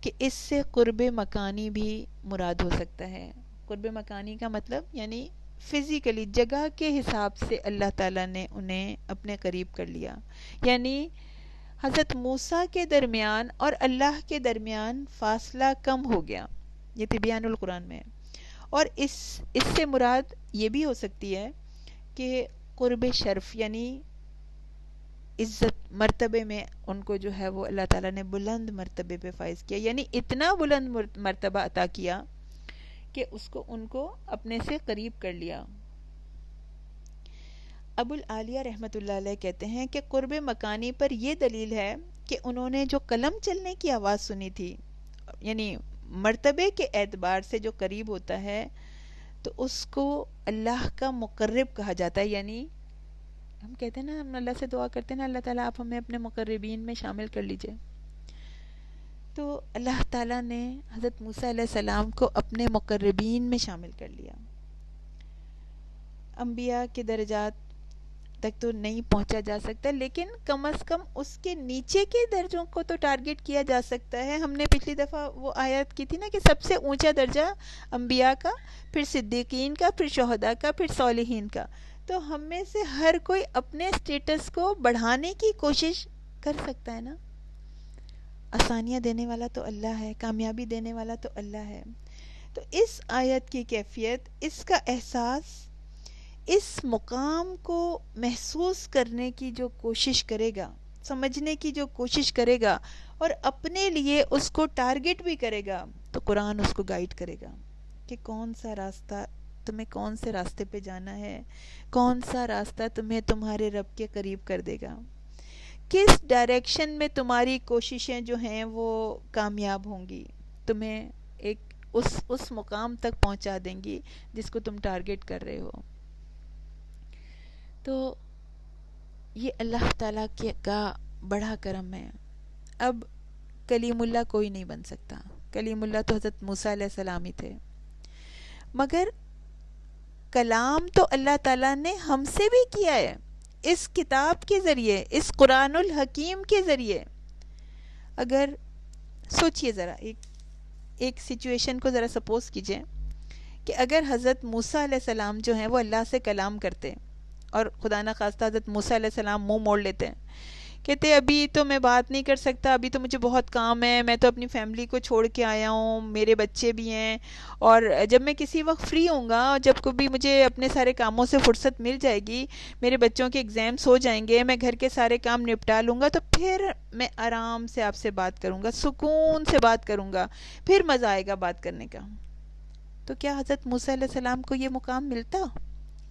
کہ اس سے قرب مکانی بھی مراد ہو سکتا ہے. قرب مکانی کا مطلب یعنی فزیکلی جگہ کے حساب سے اللہ تعالیٰ نے انہیں اپنے قریب کر لیا. یعنی حضرت موسیٰ کے درمیان اور اللہ کے درمیان فاصلہ کم ہو گیا. یہ تبیان القرآن میں ہے. اور اس سے مراد یہ بھی ہو سکتی ہے کہ قرب شرف یعنی عزت مرتبے میں ان کو جو ہے وہ اللہ تعالیٰ نے بلند مرتبے پہ فائز کیا. یعنی اتنا بلند مرتبہ عطا کیا کہ ان کو اپنے سے قریب کر لیا. ابو العالیہ رحمۃ اللہ علیہ کہتے ہیں کہ قرب مکانی پر یہ دلیل ہے کہ انہوں نے جو قلم چلنے کی آواز سنی تھی، یعنی مرتبے کے اعتبار سے جو قریب ہوتا ہے تو اس کو اللہ کا مقرب کہا جاتا ہے. یعنی ہم کہتے ہیں نا، ہم اللہ سے دعا کرتے ہیں نا، اللہ تعالیٰ آپ ہمیں اپنے مقربین میں شامل کر لیجئے. تو اللہ تعالیٰ نے حضرت موسیٰ علیہ السلام کو اپنے مقربین میں شامل کر لیا. انبیاء کے درجات تک تو نہیں پہنچا جا سکتا، لیکن کم از کم اس کے نیچے کے درجوں کو تو ٹارگٹ کیا جا سکتا ہے. ہم نے پچھلی دفعہ وہ آیت کی تھی نا کہ سب سے اونچا درجہ انبیاء کا، پھر صدیقین کا، پھر شہداء کا، پھر صالحین کا. تو ہم میں سے ہر کوئی اپنے سٹیٹس کو بڑھانے کی کوشش کر سکتا ہے نا. آسانیاں دینے والا تو اللہ ہے، کامیابی دینے والا تو اللہ ہے. تو اس آیت کی کیفیت، اس کا احساس، اس مقام کو محسوس کرنے کی جو کوشش کرے گا، سمجھنے کی جو کوشش کرے گا اور اپنے لیے اس کو ٹارگٹ بھی کرے گا، تو قرآن اس کو گائیڈ کرے گا کہ کون سا راستہ تمہیں، کون سے راستے پہ جانا ہے، کون سا راستہ تمہیں تمہارے رب کے قریب کر دے گا، کس ڈائریکشن میں تمہاری کوششیں جو ہیں وہ کامیاب ہوں گی، تمہیں ایک اس مقام تک پہنچا دیں گی جس کو تم ٹارگٹ کر رہے ہو. تو یہ اللہ تعالیٰ کا بڑا کرم ہے. اب کلیم اللہ کوئی نہیں بن سکتا. کلیم اللہ تو حضرت موسیٰ علیہ السلام ہی تھے، مگر کلام تو اللہ تعالیٰ نے ہم سے بھی کیا ہے، اس کتاب کے ذریعے، اس قرآن الحکیم کے ذریعے. اگر سوچئے ذرا، ایک سچویشن کو ذرا سپوز کیجئے کہ اگر حضرت موسیٰ علیہ السلام جو ہیں وہ اللہ سے کلام کرتے اور خدا نہ خواستہ حضرت موسیٰ علیہ السلام منہ موڑ لیتے ہیں، کہتے ابھی تو میں بات نہیں کر سکتا، ابھی تو مجھے بہت کام ہے، میں تو اپنی فیملی کو چھوڑ کے آیا ہوں، میرے بچے بھی ہیں، اور جب میں کسی وقت فری ہوں گا، جب کبھی مجھے اپنے سارے کاموں سے فرصت مل جائے گی، میرے بچوں کے ایگزامس ہو جائیں گے، میں گھر کے سارے کام نپٹا لوں گا، تو پھر میں آرام سے آپ سے بات کروں گا، سکون سے بات کروں گا، پھر مزہ آئے گا بات کرنے کا. تو کیا حضرت موسیٰ علیہ السلام کو یہ مقام ملتا،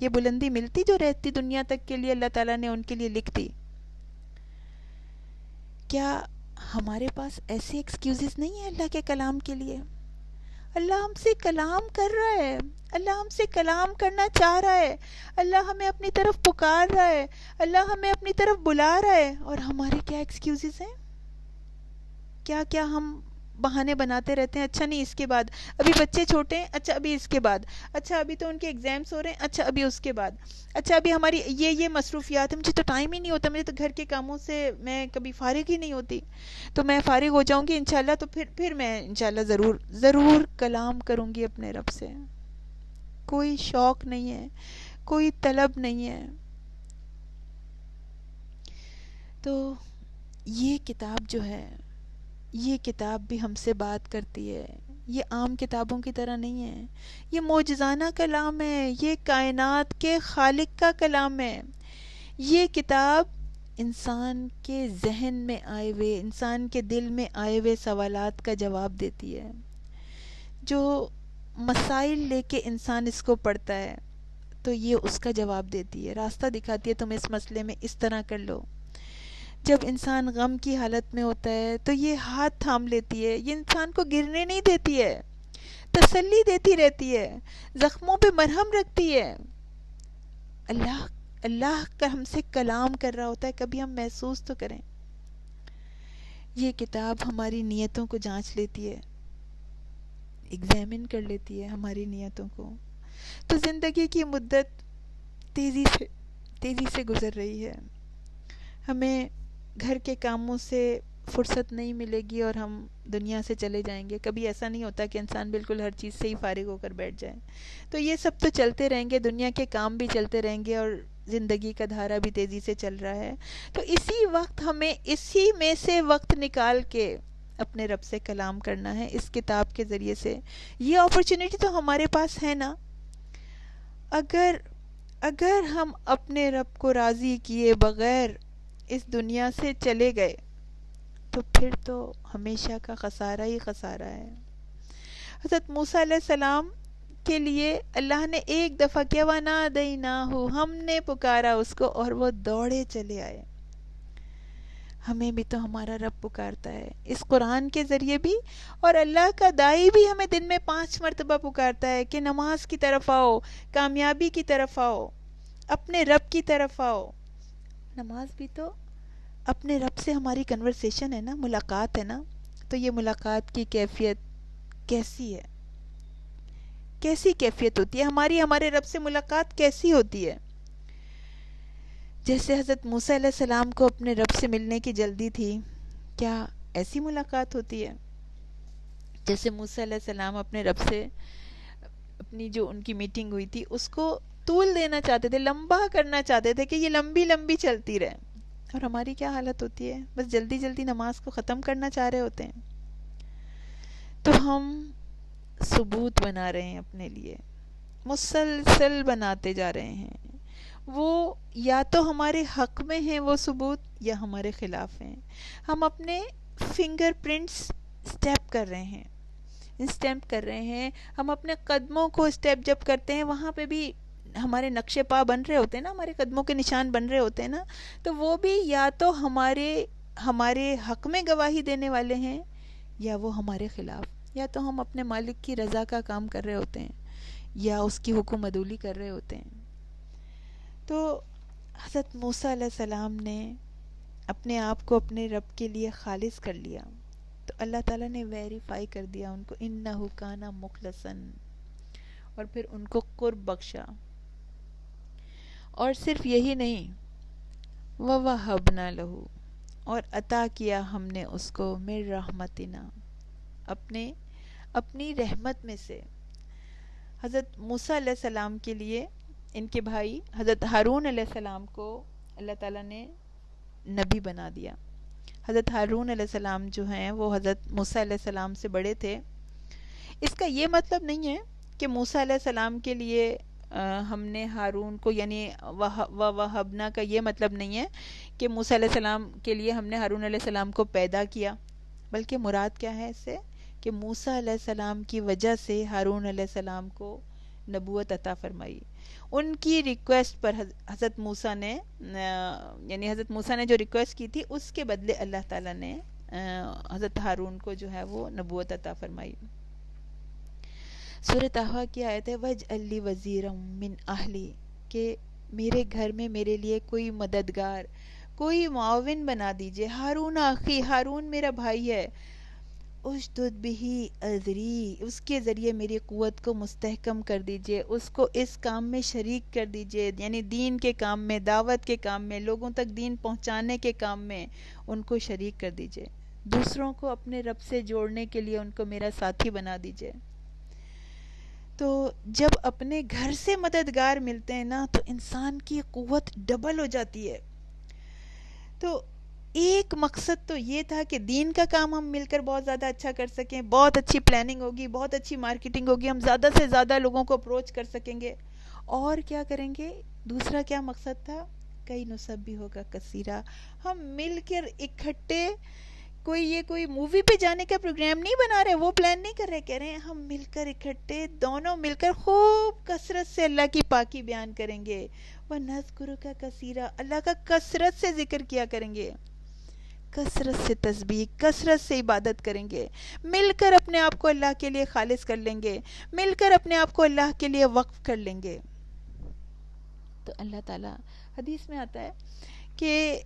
یہ بلندی ملتی جو رہتی دنیا تک کے لیے اللہ تعالیٰ نے ان کے لیے لکھ دی؟ کیا ہمارے پاس ایسے ایکسکیوزز نہیں ہیں اللہ کے کلام کے لیے؟ اللہ ہم سے کلام کر رہا ہے، اللہ ہم سے کلام کرنا چاہ رہا ہے، اللہ ہمیں اپنی طرف پکار رہا ہے، اللہ ہمیں اپنی طرف بلا رہا ہے، اور ہمارے کیا ایکسکیوزز ہیں؟ کیا ہم بہانے بناتے رہتے ہیں. اچھا نہیں اس کے بعد, ابھی بچے چھوٹے ہیں, اچھا ابھی اس کے بعد, اچھا ابھی تو ان کے ایگزامس ہو رہے ہیں, اچھا ابھی اس کے بعد, اچھا ابھی ہماری یہ مصروفیات ہیں, مجھے تو ٹائم ہی نہیں ہوتا, مجھے تو گھر کے کاموں سے میں کبھی فارغ ہی نہیں ہوتی, تو میں فارغ ہو جاؤں گی انشاءاللہ, تو پھر میں انشاءاللہ ضرور کلام کروں گی اپنے رب سے. کوئی شوق نہیں ہے, کوئی طلب نہیں ہے. تو یہ کتاب جو ہے, یہ کتاب بھی ہم سے بات کرتی ہے. یہ عام کتابوں کی طرح نہیں ہے, یہ معجزانہ کلام ہے, یہ کائنات کے خالق کا کلام ہے. یہ کتاب انسان کے ذہن میں آئے ہوئے, انسان کے دل میں آئے ہوئے سوالات کا جواب دیتی ہے. جو مسائل لے کے انسان اس کو پڑھتا ہے تو یہ اس کا جواب دیتی ہے, راستہ دکھاتی ہے, تم اس مسئلے میں اس طرح کر لو. جب انسان غم کی حالت میں ہوتا ہے تو یہ ہاتھ تھام لیتی ہے, یہ انسان کو گرنے نہیں دیتی ہے, تسلی دیتی رہتی ہے, زخموں پہ مرہم رکھتی ہے. اللہ کا ہم سے کلام کر رہا ہوتا ہے, کبھی ہم محسوس تو کریں. یہ کتاب ہماری نیتوں کو جانچ لیتی ہے, ایگزامن کر لیتی ہے ہماری نیتوں کو. تو زندگی کی مدت تیزی سے گزر رہی ہے. ہمیں گھر کے کاموں سے فرصت نہیں ملے گی اور ہم دنیا سے چلے جائیں گے. کبھی ایسا نہیں ہوتا کہ انسان بالکل ہر چیز سے ہی فارغ ہو کر بیٹھ جائے. تو یہ سب تو چلتے رہیں گے, دنیا کے کام بھی چلتے رہیں گے, اور زندگی کا دھارا بھی تیزی سے چل رہا ہے. تو اسی وقت ہمیں اسی میں سے وقت نکال کے اپنے رب سے کلام کرنا ہے اس کتاب کے ذریعے سے. یہ اپرچونٹی تو ہمارے پاس ہے نا. اگر ہم اپنے رب کو راضی کیے بغیر اس دنیا سے چلے گئے تو پھر تو ہمیشہ کا خسارہ ہی خسارہ ہے. حضرت موسیٰ علیہ السلام کے لیے اللہ نے ایک دفعہ کیا, وَنَادَيْنَاهُ, ہم نے پکارا اس کو اور وہ دوڑے چلے آئے. ہمیں بھی تو ہمارا رب پکارتا ہے اس قرآن کے ذریعے بھی, اور اللہ کا دائی بھی ہمیں دن میں 5 مرتبہ پکارتا ہے کہ نماز کی طرف آؤ, کامیابی کی طرف آؤ, اپنے رب کی طرف آؤ. نماز بھی تو اپنے رب سے ہماری کنورسیشن ہے نا, ملاقات ہے نا. تو یہ ملاقات کی کیفیت کیسی ہے, کیسی کیفیت ہوتی ہے ہمارے رب سے ملاقات کیسی ہوتی ہے؟ جیسے حضرت موسیٰ علیہ السلام کو اپنے رب سے ملنے کی جلدی تھی, کیا ایسی ملاقات ہوتی ہے؟ جیسے موسیٰ علیہ السلام اپنے رب سے اپنی جو ان کی میٹنگ ہوئی تھی اس کو طول دینا چاہتے تھے, لمبا کرنا چاہتے تھے کہ یہ لمبی چلتی رہے. اور ہماری کیا حالت ہوتی ہے, بس جلدی نماز کو ختم کرنا چاہ رہے ہوتے ہیں. تو ہم ثبوت بنا رہے ہیں اپنے لیے, مسلسل بناتے جا رہے ہیں. وہ یا تو ہمارے حق میں ہیں وہ ثبوت, یا ہمارے خلاف ہیں. ہم اپنے فنگر پرنٹس اسٹیپ کر رہے ہیں. ہم اپنے قدموں کو اسٹیپ جب کرتے ہیں وہاں پہ بھی ہمارے نقشے پا بن رہے ہوتے ہیں نا, ہمارے قدموں کے نشان بن رہے ہوتے ہیں نا. تو وہ بھی یا تو ہمارے حق میں گواہی دینے والے ہیں, یا وہ ہمارے خلاف. یا تو ہم اپنے مالک کی رضا کا کام کر رہے ہوتے ہیں, یا اس کی حکم عدولی کر رہے ہوتے ہیں. تو حضرت موسیٰ علیہ السلام نے اپنے آپ کو اپنے رب کے لیے خالص کر لیا, تو اللہ تعالیٰ نے ویریفائی کر دیا ان کو, انہ کان مخلصا, اور پھر ان کو قرب بخشا. اور صرف یہی نہیں, وَوَهَبْنَا لَهُ, اور عطا کیا ہم نے اس کو, مِن رحمتنا, اپنی رحمت میں سے. حضرت موسیٰ علیہ السلام کے لیے ان کے بھائی حضرت ہارون علیہ السلام کو اللہ تعالیٰ نے نبی بنا دیا. حضرت ہارون علیہ السلام جو ہیں وہ حضرت موسیٰ علیہ السلام سے بڑے تھے. اس کا یہ مطلب نہیں ہے کہ موسیٰ علیہ السلام کے لیے ہم نے ہارون کو, یعنی وَوَهَبْنَا کا یہ مطلب نہیں ہے کہ موسیٰ علیہ السلام کے لیے ہم نے ہارون علیہ السلام کو پیدا کیا, بلکہ مراد کیا ہے اس سے, کہ موسیٰ علیہ السلام کی وجہ سے ہارون علیہ السلام کو نبوت عطا فرمائی. ان کی ریکویسٹ پر حضرت موسیٰ نے, یعنی حضرت موسیٰ نے جو ریکویسٹ کی تھی اس کے بدلے اللہ تعالیٰ نے حضرت ہارون کو جو ہے وہ نبوت عطا فرمائی. سورۃ طٰہٰ کی آیت ہے, وَاجْعَل لِّی وَزِیرًا مِّنْ أَہْلِی, کہ میرے گھر میں میرے لیے کوئی مددگار, کوئی معاون بنا دیجئے. ہارون اخی, ہارون میرا بھائی ہے, اشدد بہی اذری، اس کے ذریعے میری قوت کو مستحکم کر دیجئے، اس کو اس کام میں شریک کر دیجئے، یعنی دین کے کام میں، دعوت کے کام میں، لوگوں تک دین پہنچانے کے کام میں ان کو شریک کر دیجئے، دوسروں کو اپنے رب سے جوڑنے کے لیے ان کو میرا ساتھی بنا دیجئے۔ تو جب اپنے گھر سے مددگار ملتے ہیں نا تو انسان کی قوت ڈبل ہو جاتی ہے۔ تو ایک مقصد تو یہ تھا کہ دین کا کام ہم مل کر بہت زیادہ اچھا کر سکیں، بہت اچھی پلاننگ ہوگی، بہت اچھی مارکیٹنگ ہوگی، ہم زیادہ سے زیادہ لوگوں کو اپروچ کر سکیں گے۔ اور کیا کریں گے؟ دوسرا کیا مقصد تھا؟ کئی نصب بھی ہوگا کثیرہ، ہم مل کر اکٹھے کوئی مووی پہ جانے کا پروگرام نہیں بنا رہے، وہ پلان نہیں کر رہے، کہہ رہے ہیں ہم مل کر اکٹھے دونوں مل کر خوب کثرت سے اللہ کی پاکی بیان کریں گے، وَنَذْكُرُكَ كَثِيرًا، اللہ کا کثرت سے ذکر کیا کریں گے، کثرت سے تسبیح، کثرت سے عبادت کریں گے، مل کر اپنے آپ کو اللہ کے لیے خالص کر لیں گے، مل کر اپنے آپ کو اللہ کے لیے وقف کر لیں گے۔ تو اللہ تعالیٰ، حدیث میں آتا ہے کہ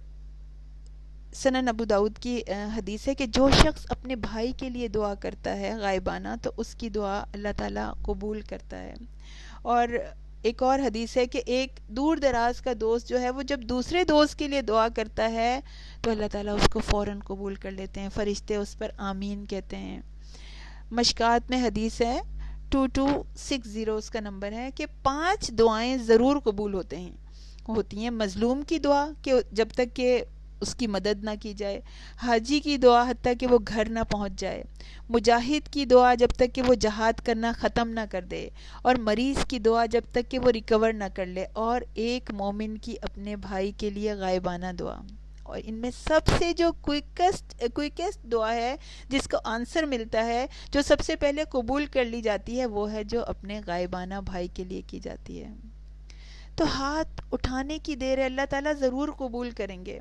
سنن ابو داؤد کی حدیث ہے کہ جو شخص اپنے بھائی کے لیے دعا کرتا ہے غائبانہ تو اس کی دعا اللہ تعالیٰ قبول کرتا ہے۔ اور ایک اور حدیث ہے کہ ایک دور دراز کا دوست جو ہے وہ جب دوسرے دوست کے لیے دعا کرتا ہے تو اللہ تعالیٰ اس کو فوراً قبول کر لیتے ہیں، فرشتے اس پر آمین کہتے ہیں۔ مشکات میں حدیث ہے 2260 اس کا نمبر ہے کہ 5 دعائیں ضرور قبول ہوتی ہیں۔ مظلوم کی دعا کہ جب تک کہ اس کی مدد نہ کی جائے، حاجی کی دعا حتیٰ کہ وہ گھر نہ پہنچ جائے، مجاہد کی دعا جب تک کہ وہ جہاد کرنا ختم نہ کر دے، اور مریض کی دعا جب تک کہ وہ ریکور نہ کر لے، اور ایک مومن کی اپنے بھائی کے لیے غائبانہ دعا۔ اور ان میں سب سے جو کوئکسٹ دعا ہے، جس کو آنسر ملتا ہے، جو سب سے پہلے قبول کر لی جاتی ہے، وہ ہے جو اپنے غائبانہ بھائی کے لیے کی جاتی ہے۔ تو ہاتھ اٹھانے کی دیر ہے، اللہ تعالیٰ ضرور قبول کریں گے۔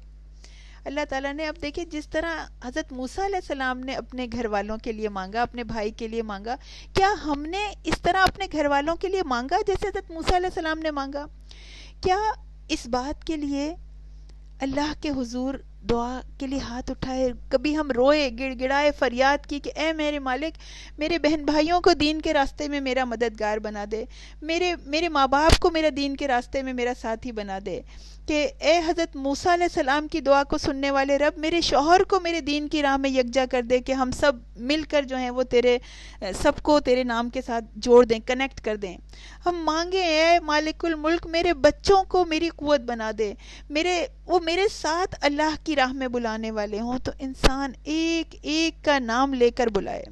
اللہ تعالیٰ نے، اب دیکھیں جس طرح حضرت موسیٰ علیہ السلام نے اپنے گھر والوں کے لیے مانگا، اپنے بھائی کے لیے مانگا، کیا ہم نے اس طرح اپنے گھر والوں کے لیے مانگا جیسے حضرت موسیٰ علیہ السلام نے مانگا؟ کیا اس بات کے لیے اللہ کے حضور دعا کے لیے ہاتھ اٹھائے، کبھی ہم روئے، گڑ گڑائے، فریاد کی کہ اے میرے مالک، میرے بہن بھائیوں کو دین کے راستے میں میرا مددگار بنا دے، میرے ماں باپ کو میرا دین کے راستے میں میرا ساتھی بنا دے، کہ اے حضرت موسیٰ علیہ السلام کی دعا کو سننے والے رب، میرے شوہر کو میرے دین کی راہ میں یکجا کر دے، کہ ہم سب مل کر جو ہیں وہ سب کو تیرے نام کے ساتھ جوڑ دیں، کنیکٹ کر دیں۔ ہم مانگیں اے مالک الملک، میرے بچوں کو میری قوت بنا دے، وہ میرے ساتھ اللہ کی راہ میں بلانے والے ہوں۔ تو انسان ایک ایک کا نام لے کر بلائے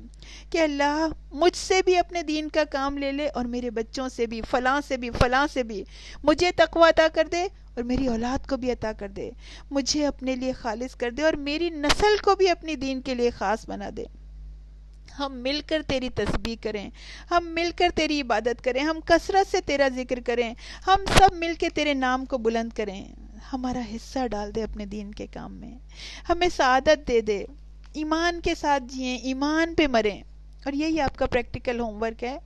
کہ اللہ مجھ سے بھی اپنے دین کا کام لے لے، اور میرے بچوں سے بھی، فلاں سے بھی، فلاں سے بھی، مجھے تقویٰ عطا کر دے اور میری اولاد کو بھی عطا کر دے، مجھے اپنے لیے خالص کر دے اور میری نسل کو بھی اپنی دین کے لیے خاص بنا دے۔ ہم مل کر تیری تسبیح کریں، ہم مل کر تیری عبادت کریں، ہم کثرت سے تیرا ذکر کریں، ہم سب مل کے تیرے نام کو بلند کریں۔ ہمارا حصہ ڈال دے اپنے دین کے کام میں، ہمیں سعادت دے دے، ایمان کے ساتھ جئیں، ایمان پہ مریں۔ اور یہی آپ کا پریکٹیکل ہوم ورک ہے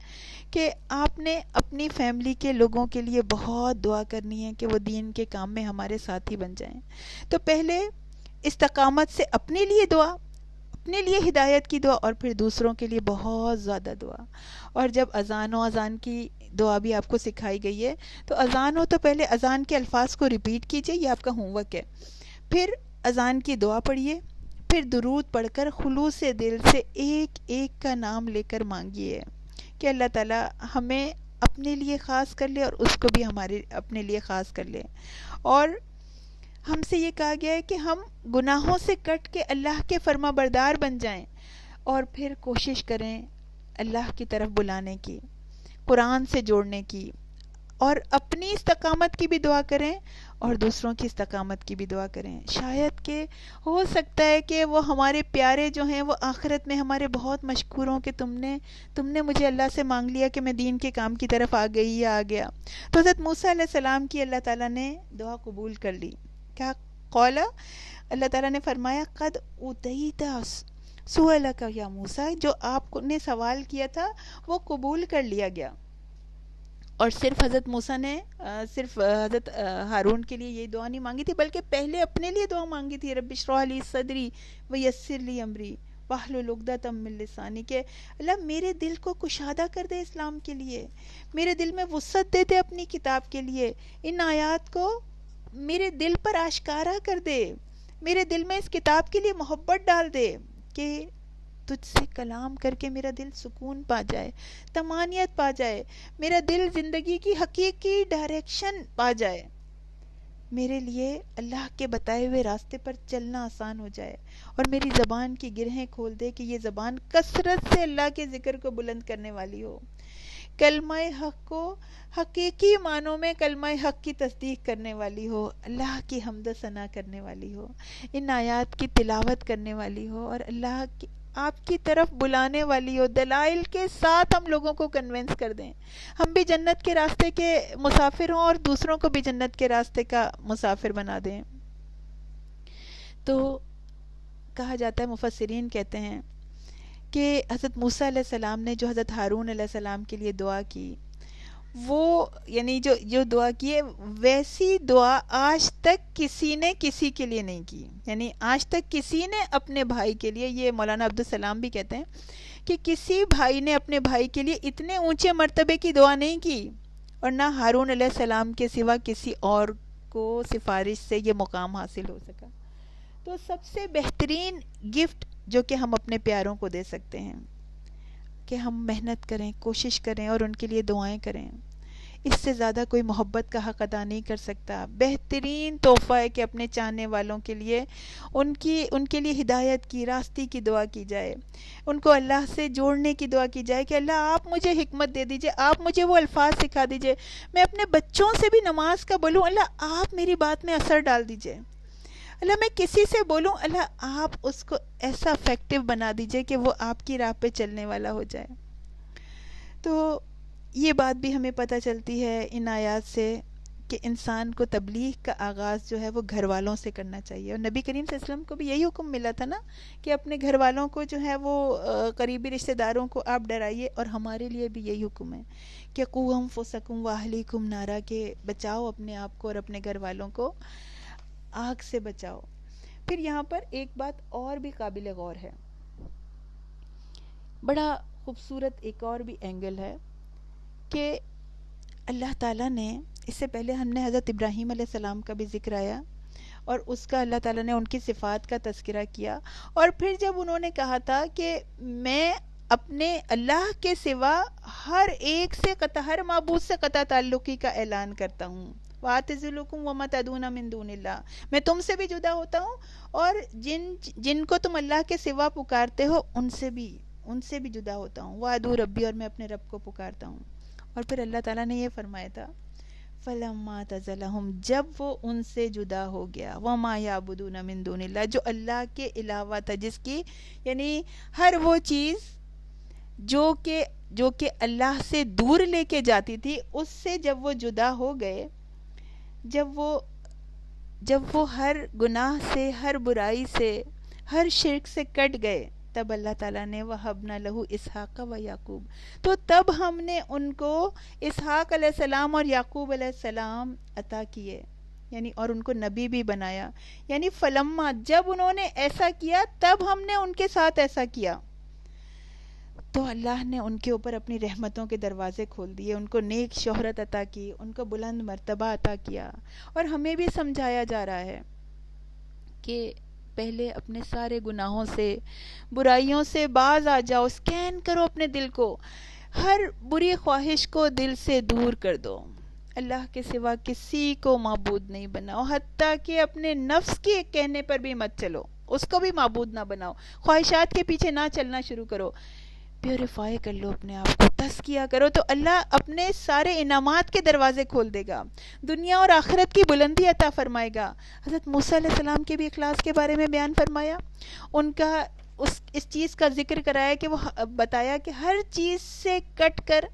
کہ آپ نے اپنی فیملی کے لوگوں کے لیے بہت دعا کرنی ہے کہ وہ دین کے کام میں ہمارے ساتھی بن جائیں۔ تو پہلے استقامت سے اپنے لیے دعا، اپنے لیے ہدایت کی دعا، اور پھر دوسروں کے لیے بہت زیادہ دعا۔ اور جب اذان ہو، اذان کی دعا بھی آپ کو سکھائی گئی ہے، تو اذان ہو تو پہلے اذان کے الفاظ کو ریپیٹ کیجئے، یہ آپ کا ہوم ورک ہے۔ پھر اذان کی دعا پڑھیے، پھر درود پڑھ کر خلوص دل سے ایک ایک کا نام لے کر مانگیے کہ اللہ تعالیٰ ہمیں اپنے لیے خاص کر لے اور اس کو بھی ہمارے اپنے لیے خاص کر لے۔ اور ہم سے یہ کہا گیا ہے کہ ہم گناہوں سے کٹ کے اللہ کے فرما بردار بن جائیں، اور پھر کوشش کریں اللہ کی طرف بلانے کی، قرآن سے جوڑنے کی، اور اپنی استقامت کی بھی دعا کریں اور دوسروں کی استقامت کی بھی دعا کریں۔ شاید کہ ہو سکتا ہے کہ وہ ہمارے پیارے جو ہیں وہ آخرت میں ہمارے بہت مشکور ہوں کہ تم نے مجھے اللہ سے مانگ لیا کہ میں دین کے کام کی طرف آ گئی یا آ گیا۔ تو حضرت موسیٰ علیہ السلام کی اللہ تعالیٰ نے دعا قبول کر لی۔ کیا قول؟ اللہ تعالیٰ نے فرمایا قد اوتیت سؤلک یا موسیٰ، جو آپ نے سوال کیا تھا وہ قبول کر لیا گیا۔ اور صرف حضرت موسیٰ نے صرف حضرت ہارون کے لیے یہ دعا نہیں مانگی تھی، بلکہ پہلے اپنے لیے دعا مانگی تھی، رب اشرح لی صدری ویسر لی امری واحلل عقدۃ من لسانی، کہ اللہ میرے دل کو کشادہ کر دے اسلام کے لیے، میرے دل میں وسعت دے دے اپنی کتاب کے لیے، ان آیات کو میرے دل پر آشکارا کر دے، میرے دل میں اس کتاب کے لیے محبت ڈال دے کہ تجھ سے کلام کر کے میرا دل سکون پا جائے، طمانینت پا جائے، میرا دل زندگی کی حقیقی ڈائریکشن پا جائے، میرے لیے اللہ کے بتائے ہوئے راستے پر چلنا آسان ہو جائے، اور میری زبان کی گرہیں کھول دے کہ یہ زبان کثرت سے اللہ کے ذکر کو بلند کرنے والی ہو، کلمہ حق کو حقیقی معنوں میں کلمہ حق کی تصدیق کرنے والی ہو، اللہ کی حمد و ثنا کرنے والی ہو، ان آیات کی تلاوت کرنے والی ہو، اور اللہ کی آپ کی طرف بلانے والی ہو، دلائل کے ساتھ ہم لوگوں کو کنونس کر دیں، ہم بھی جنت کے راستے کے مسافر ہوں اور دوسروں کو بھی جنت کے راستے کا مسافر بنا دیں۔ تو کہا جاتا ہے، مفسرین کہتے ہیں کہ حضرت موسیٰ علیہ السلام نے جو حضرت ہارون علیہ السلام کے لیے دعا کی، وہ یعنی جو دعا کی ہے، ویسی دعا آج تک کسی نے کسی کے لیے نہیں کی، یعنی آج تک کسی نے اپنے بھائی کے لیے، یہ مولانا عبدالسلام بھی کہتے ہیں کہ کسی بھائی نے اپنے بھائی کے لیے اتنے اونچے مرتبے کی دعا نہیں کی، اور نہ ہارون علیہ السلام کے سوا کسی اور کو سفارش سے یہ مقام حاصل ہو سکا۔ تو سب سے بہترین گفٹ جو کہ ہم اپنے پیاروں کو دے سکتے ہیں کہ ہم محنت کریں، کوشش کریں اور ان کے لیے دعائیں کریں، اس سے زیادہ کوئی محبت کا حق ادا نہیں کر سکتا۔ بہترین تحفہ ہے کہ اپنے چاہنے والوں کے لیے ان کے لیے ہدایت کی، راستے کی دعا کی جائے، ان کو اللہ سے جوڑنے کی دعا کی جائے کہ اللہ آپ مجھے حکمت دے دیجئے، آپ مجھے وہ الفاظ سکھا دیجئے، میں اپنے بچوں سے بھی نماز کا بولوں، اللہ آپ میری بات میں اثر ڈال دیجئے، اللہ میں کسی سے بولوں، اللہ آپ اس کو ایسا افیکٹو بنا دیجئے کہ وہ آپ کی راہ پہ چلنے والا ہو جائے۔ تو یہ بات بھی ہمیں پتہ چلتی ہے ان آیات سے کہ انسان کو تبلیغ کا آغاز جو ہے وہ گھر والوں سے کرنا چاہیے، اور نبی کریم صلی اللہ علیہ وسلم کو بھی یہی حکم ملا تھا نا کہ اپنے گھر والوں کو جو ہے وہ قریبی رشتہ داروں کو آپ ڈرائیے، اور ہمارے لیے بھی یہی حکم ہے کہ قوا انفسکم واہلیکم نارا، کہ بچاؤ اپنے آپ کو اور اپنے گھر والوں کو آگ سے بچاؤ۔ پھر یہاں پر ایک بات اور بھی قابل غور ہے، بڑا خوبصورت ایک اور بھی اینگل ہے کہ اللہ تعالیٰ نے، اس سے پہلے ہم نے حضرت ابراہیم علیہ السلام کا بھی ذکر آیا، اور اس کا اللہ تعالیٰ نے ان کی صفات کا تذکرہ کیا، اور پھر جب انہوں نے کہا تھا کہ میں اپنے اللہ کے سوا ہر ایک سے قطع، ہر معبود سے قطع تعلقی کا اعلان کرتا ہوں، وَأَعْتَزِلُكُمْ وَمَا تَدْعُونَ مِن دُونِ اللَّهِ، میں تم سے بھی جدا ہوتا ہوں، اور جن کو تم اللہ کے سوا پکارتے ہو ان سے بھی جدا ہوتا ہوں، وَأَدْعُو رَبِّي، اور میں اپنے رب کو پکارتا ہوں۔ اور پھر اللہ تعالیٰ نے یہ فرمایا تھا فَلَمَّا اعْتَزَلَهُمْ، جب وہ ان سے جدا ہو گیا، وَمَا يَعْبُدُونَ مِن دُونِ اللَّهِ، جو اللہ کے علاوہ تھا، جس کی یعنی ہر وہ چیز جو کہ اللہ سے دور لے کے جاتی تھی، اس سے جب وہ جدا ہو گئے، جب وہ ہر گناہ سے، ہر برائی سے، ہر شرک سے کٹ گئے، تب اللہ تعالیٰ نے وَهَبْنَا لَهُ إِسْحَاقَ وَيَعْقُوبَ، تو تب ہم نے ان کو اسحاق علیہ السلام اور یعقوب علیہ السلام عطا کیے، یعنی اور ان کو نبی بھی بنایا، یعنی فلما، جب انہوں نے ایسا کیا تب ہم نے ان کے ساتھ ایسا کیا، تو اللہ نے ان کے اوپر اپنی رحمتوں کے دروازے کھول دیے، ان کو نیک شہرت عطا کی، ان کو بلند مرتبہ عطا کیا، اور ہمیں بھی سمجھایا جا رہا ہے کہ پہلے اپنے سارے گناہوں سے، برائیوں سے باز آ جاؤ، سکین کرو اپنے دل کو، ہر بری خواہش کو دل سے دور کر دو، اللہ کے سوا کسی کو معبود نہیں بناؤ، حتیٰ کہ اپنے نفس کے کہنے پر بھی مت چلو، اس کو بھی معبود نہ بناؤ، خواہشات کے پیچھے نہ چلنا شروع کرو، پیوریفائی کر لو اپنے آپ کو، تزکیہ کرو، تو اللہ اپنے سارے انعامات کے دروازے کھول دے گا، دنیا اور آخرت کی بلندی عطا فرمائے گا۔ حضرت موسیٰ علیہ السلام کے بھی اخلاص کے بارے میں بیان فرمایا، ان کا اس چیز کا ذکر کرایا کہ وہ بتایا کہ ہر چیز سے کٹ کر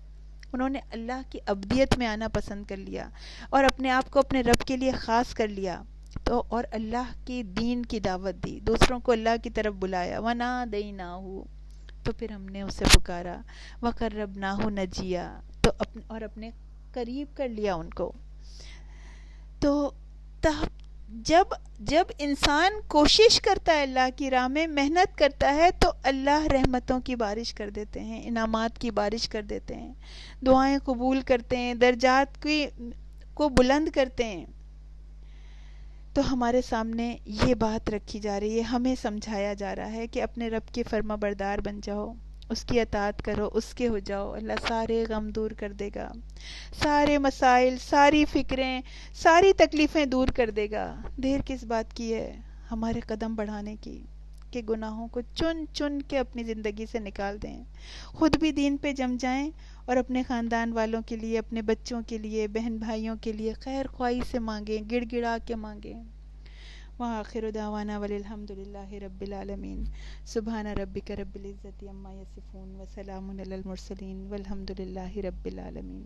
انہوں نے اللہ کی عبدیت میں آنا پسند کر لیا، اور اپنے آپ کو اپنے رب کے لیے خاص کر لیا، تو اور اللہ کی دین کی دعوت دی، دوسروں کو اللہ کی طرف بلایا، وَنَادَيْنَاهُ، تو پھر ہم نے اسے پکارا، وَقَرَّبْنَاهُ نَجِيًّا، تو اپنے قریب کر لیا ان کو۔ تو جب جب انسان کوشش کرتا ہے اللہ کی راہ میں، محنت کرتا ہے، تو اللہ رحمتوں کی بارش کر دیتے ہیں، انعامات کی بارش کر دیتے ہیں، دعائیں قبول کرتے ہیں، درجات کو بلند کرتے ہیں. تو ہمارے سامنے یہ بات رکھی جا رہی ہے، ہمیں سمجھایا جا رہا ہے کہ اپنے رب کے فرما بردار بن جاؤ، اس کی اطاعت کرو، اس کے ہو جاؤ، اللہ سارے غم دور کر دے گا، سارے مسائل، ساری فکریں، ساری تکلیفیں دور کر دے گا. دیر کس بات کی ہے ہمارے قدم بڑھانے کی، کہ گناہوں کو چن چن کے اپنی زندگی سے نکال دیں، خود بھی دین پہ جم جائیں، اور اپنے خاندان والوں کے لیے، اپنے بچوں کے لیے، بہن بھائیوں کے لیے خیر خواہی سے مانگیں، گڑ گڑا کے مانگیں. وآخر دعوانا وللحمد للہ رب العالمین. سبحان ربک رب العزت عما یصفون وسلام علی المرسلین والحمد للہ رب العالمین.